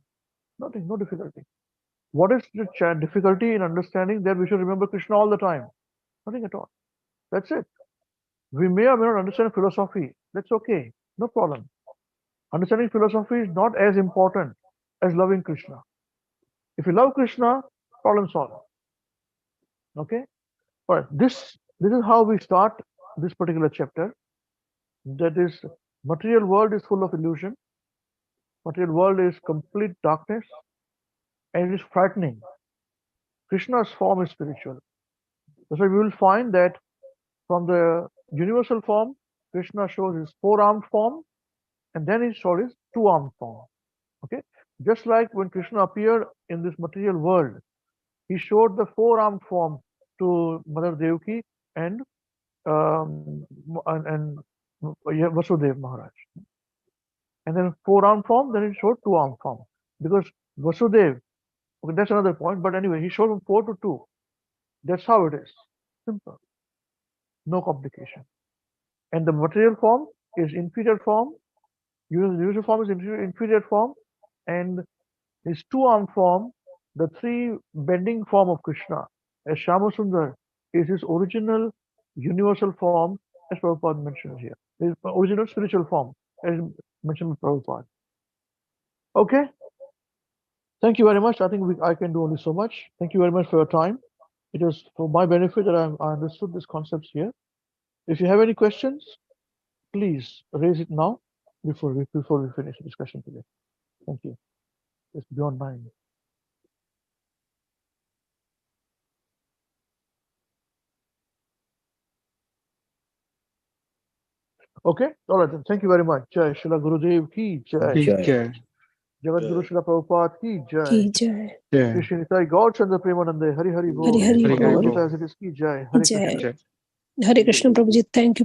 Speaker 1: Nothing, no difficulty. What is the difficulty in understanding that we should remember Krishna all the time? Nothing at all. That's it. We may or may not understand philosophy. That's okay. No problem. Understanding philosophy is not as important as loving Krishna. If you love Krishna, problem solved. Okay? All right. This is how we start this particular chapter. That is, material world is full of illusion. Material world is complete darkness, and it is frightening. Krishna's form is spiritual. That's why we will find that from the universal form, Krishna shows his four-armed form, and then he showed his two-armed form. Okay, just like when Krishna appeared in this material world, he showed the four-armed form to Mother Devaki and Vasudev Maharaj. And then four-armed form, then he showed two-armed form. Because Vasudev, okay, that's another point, but anyway, he showed from 4 to 2. That's how it is. Simple. No complication. And the material form is inferior form, usual form is inferior form, and his two-armed form, the three bending form of Krishna, as Shyamasundar, is his original universal form, as Prabhupada mentions here. His original spiritual form, as mentioned by Prabhupada. Okay. Thank you very much. I think I can do only so much. Thank you very much for your time. It was for my benefit that I understood these concepts here. If you have any questions, please raise it now before we finish the discussion today. Thank you. It's beyond 9. Okay, all right then. Thank you very much. Jai Shila Gurudev ki jai.
Speaker 7: Jai.
Speaker 1: Jagat Guru Shila Prabhupada ki jai.
Speaker 5: Ki jai.
Speaker 7: Jai.
Speaker 1: Shri Nitai Gaur Chandra Premanande Hari Hari Bol.
Speaker 5: Hari Hari
Speaker 7: Hari
Speaker 1: Bhagavad
Speaker 7: Bol.
Speaker 1: Gita as it is ki jai. Hare Krishna.
Speaker 5: Jai. Hare Krishna Prabhuji. Thank you.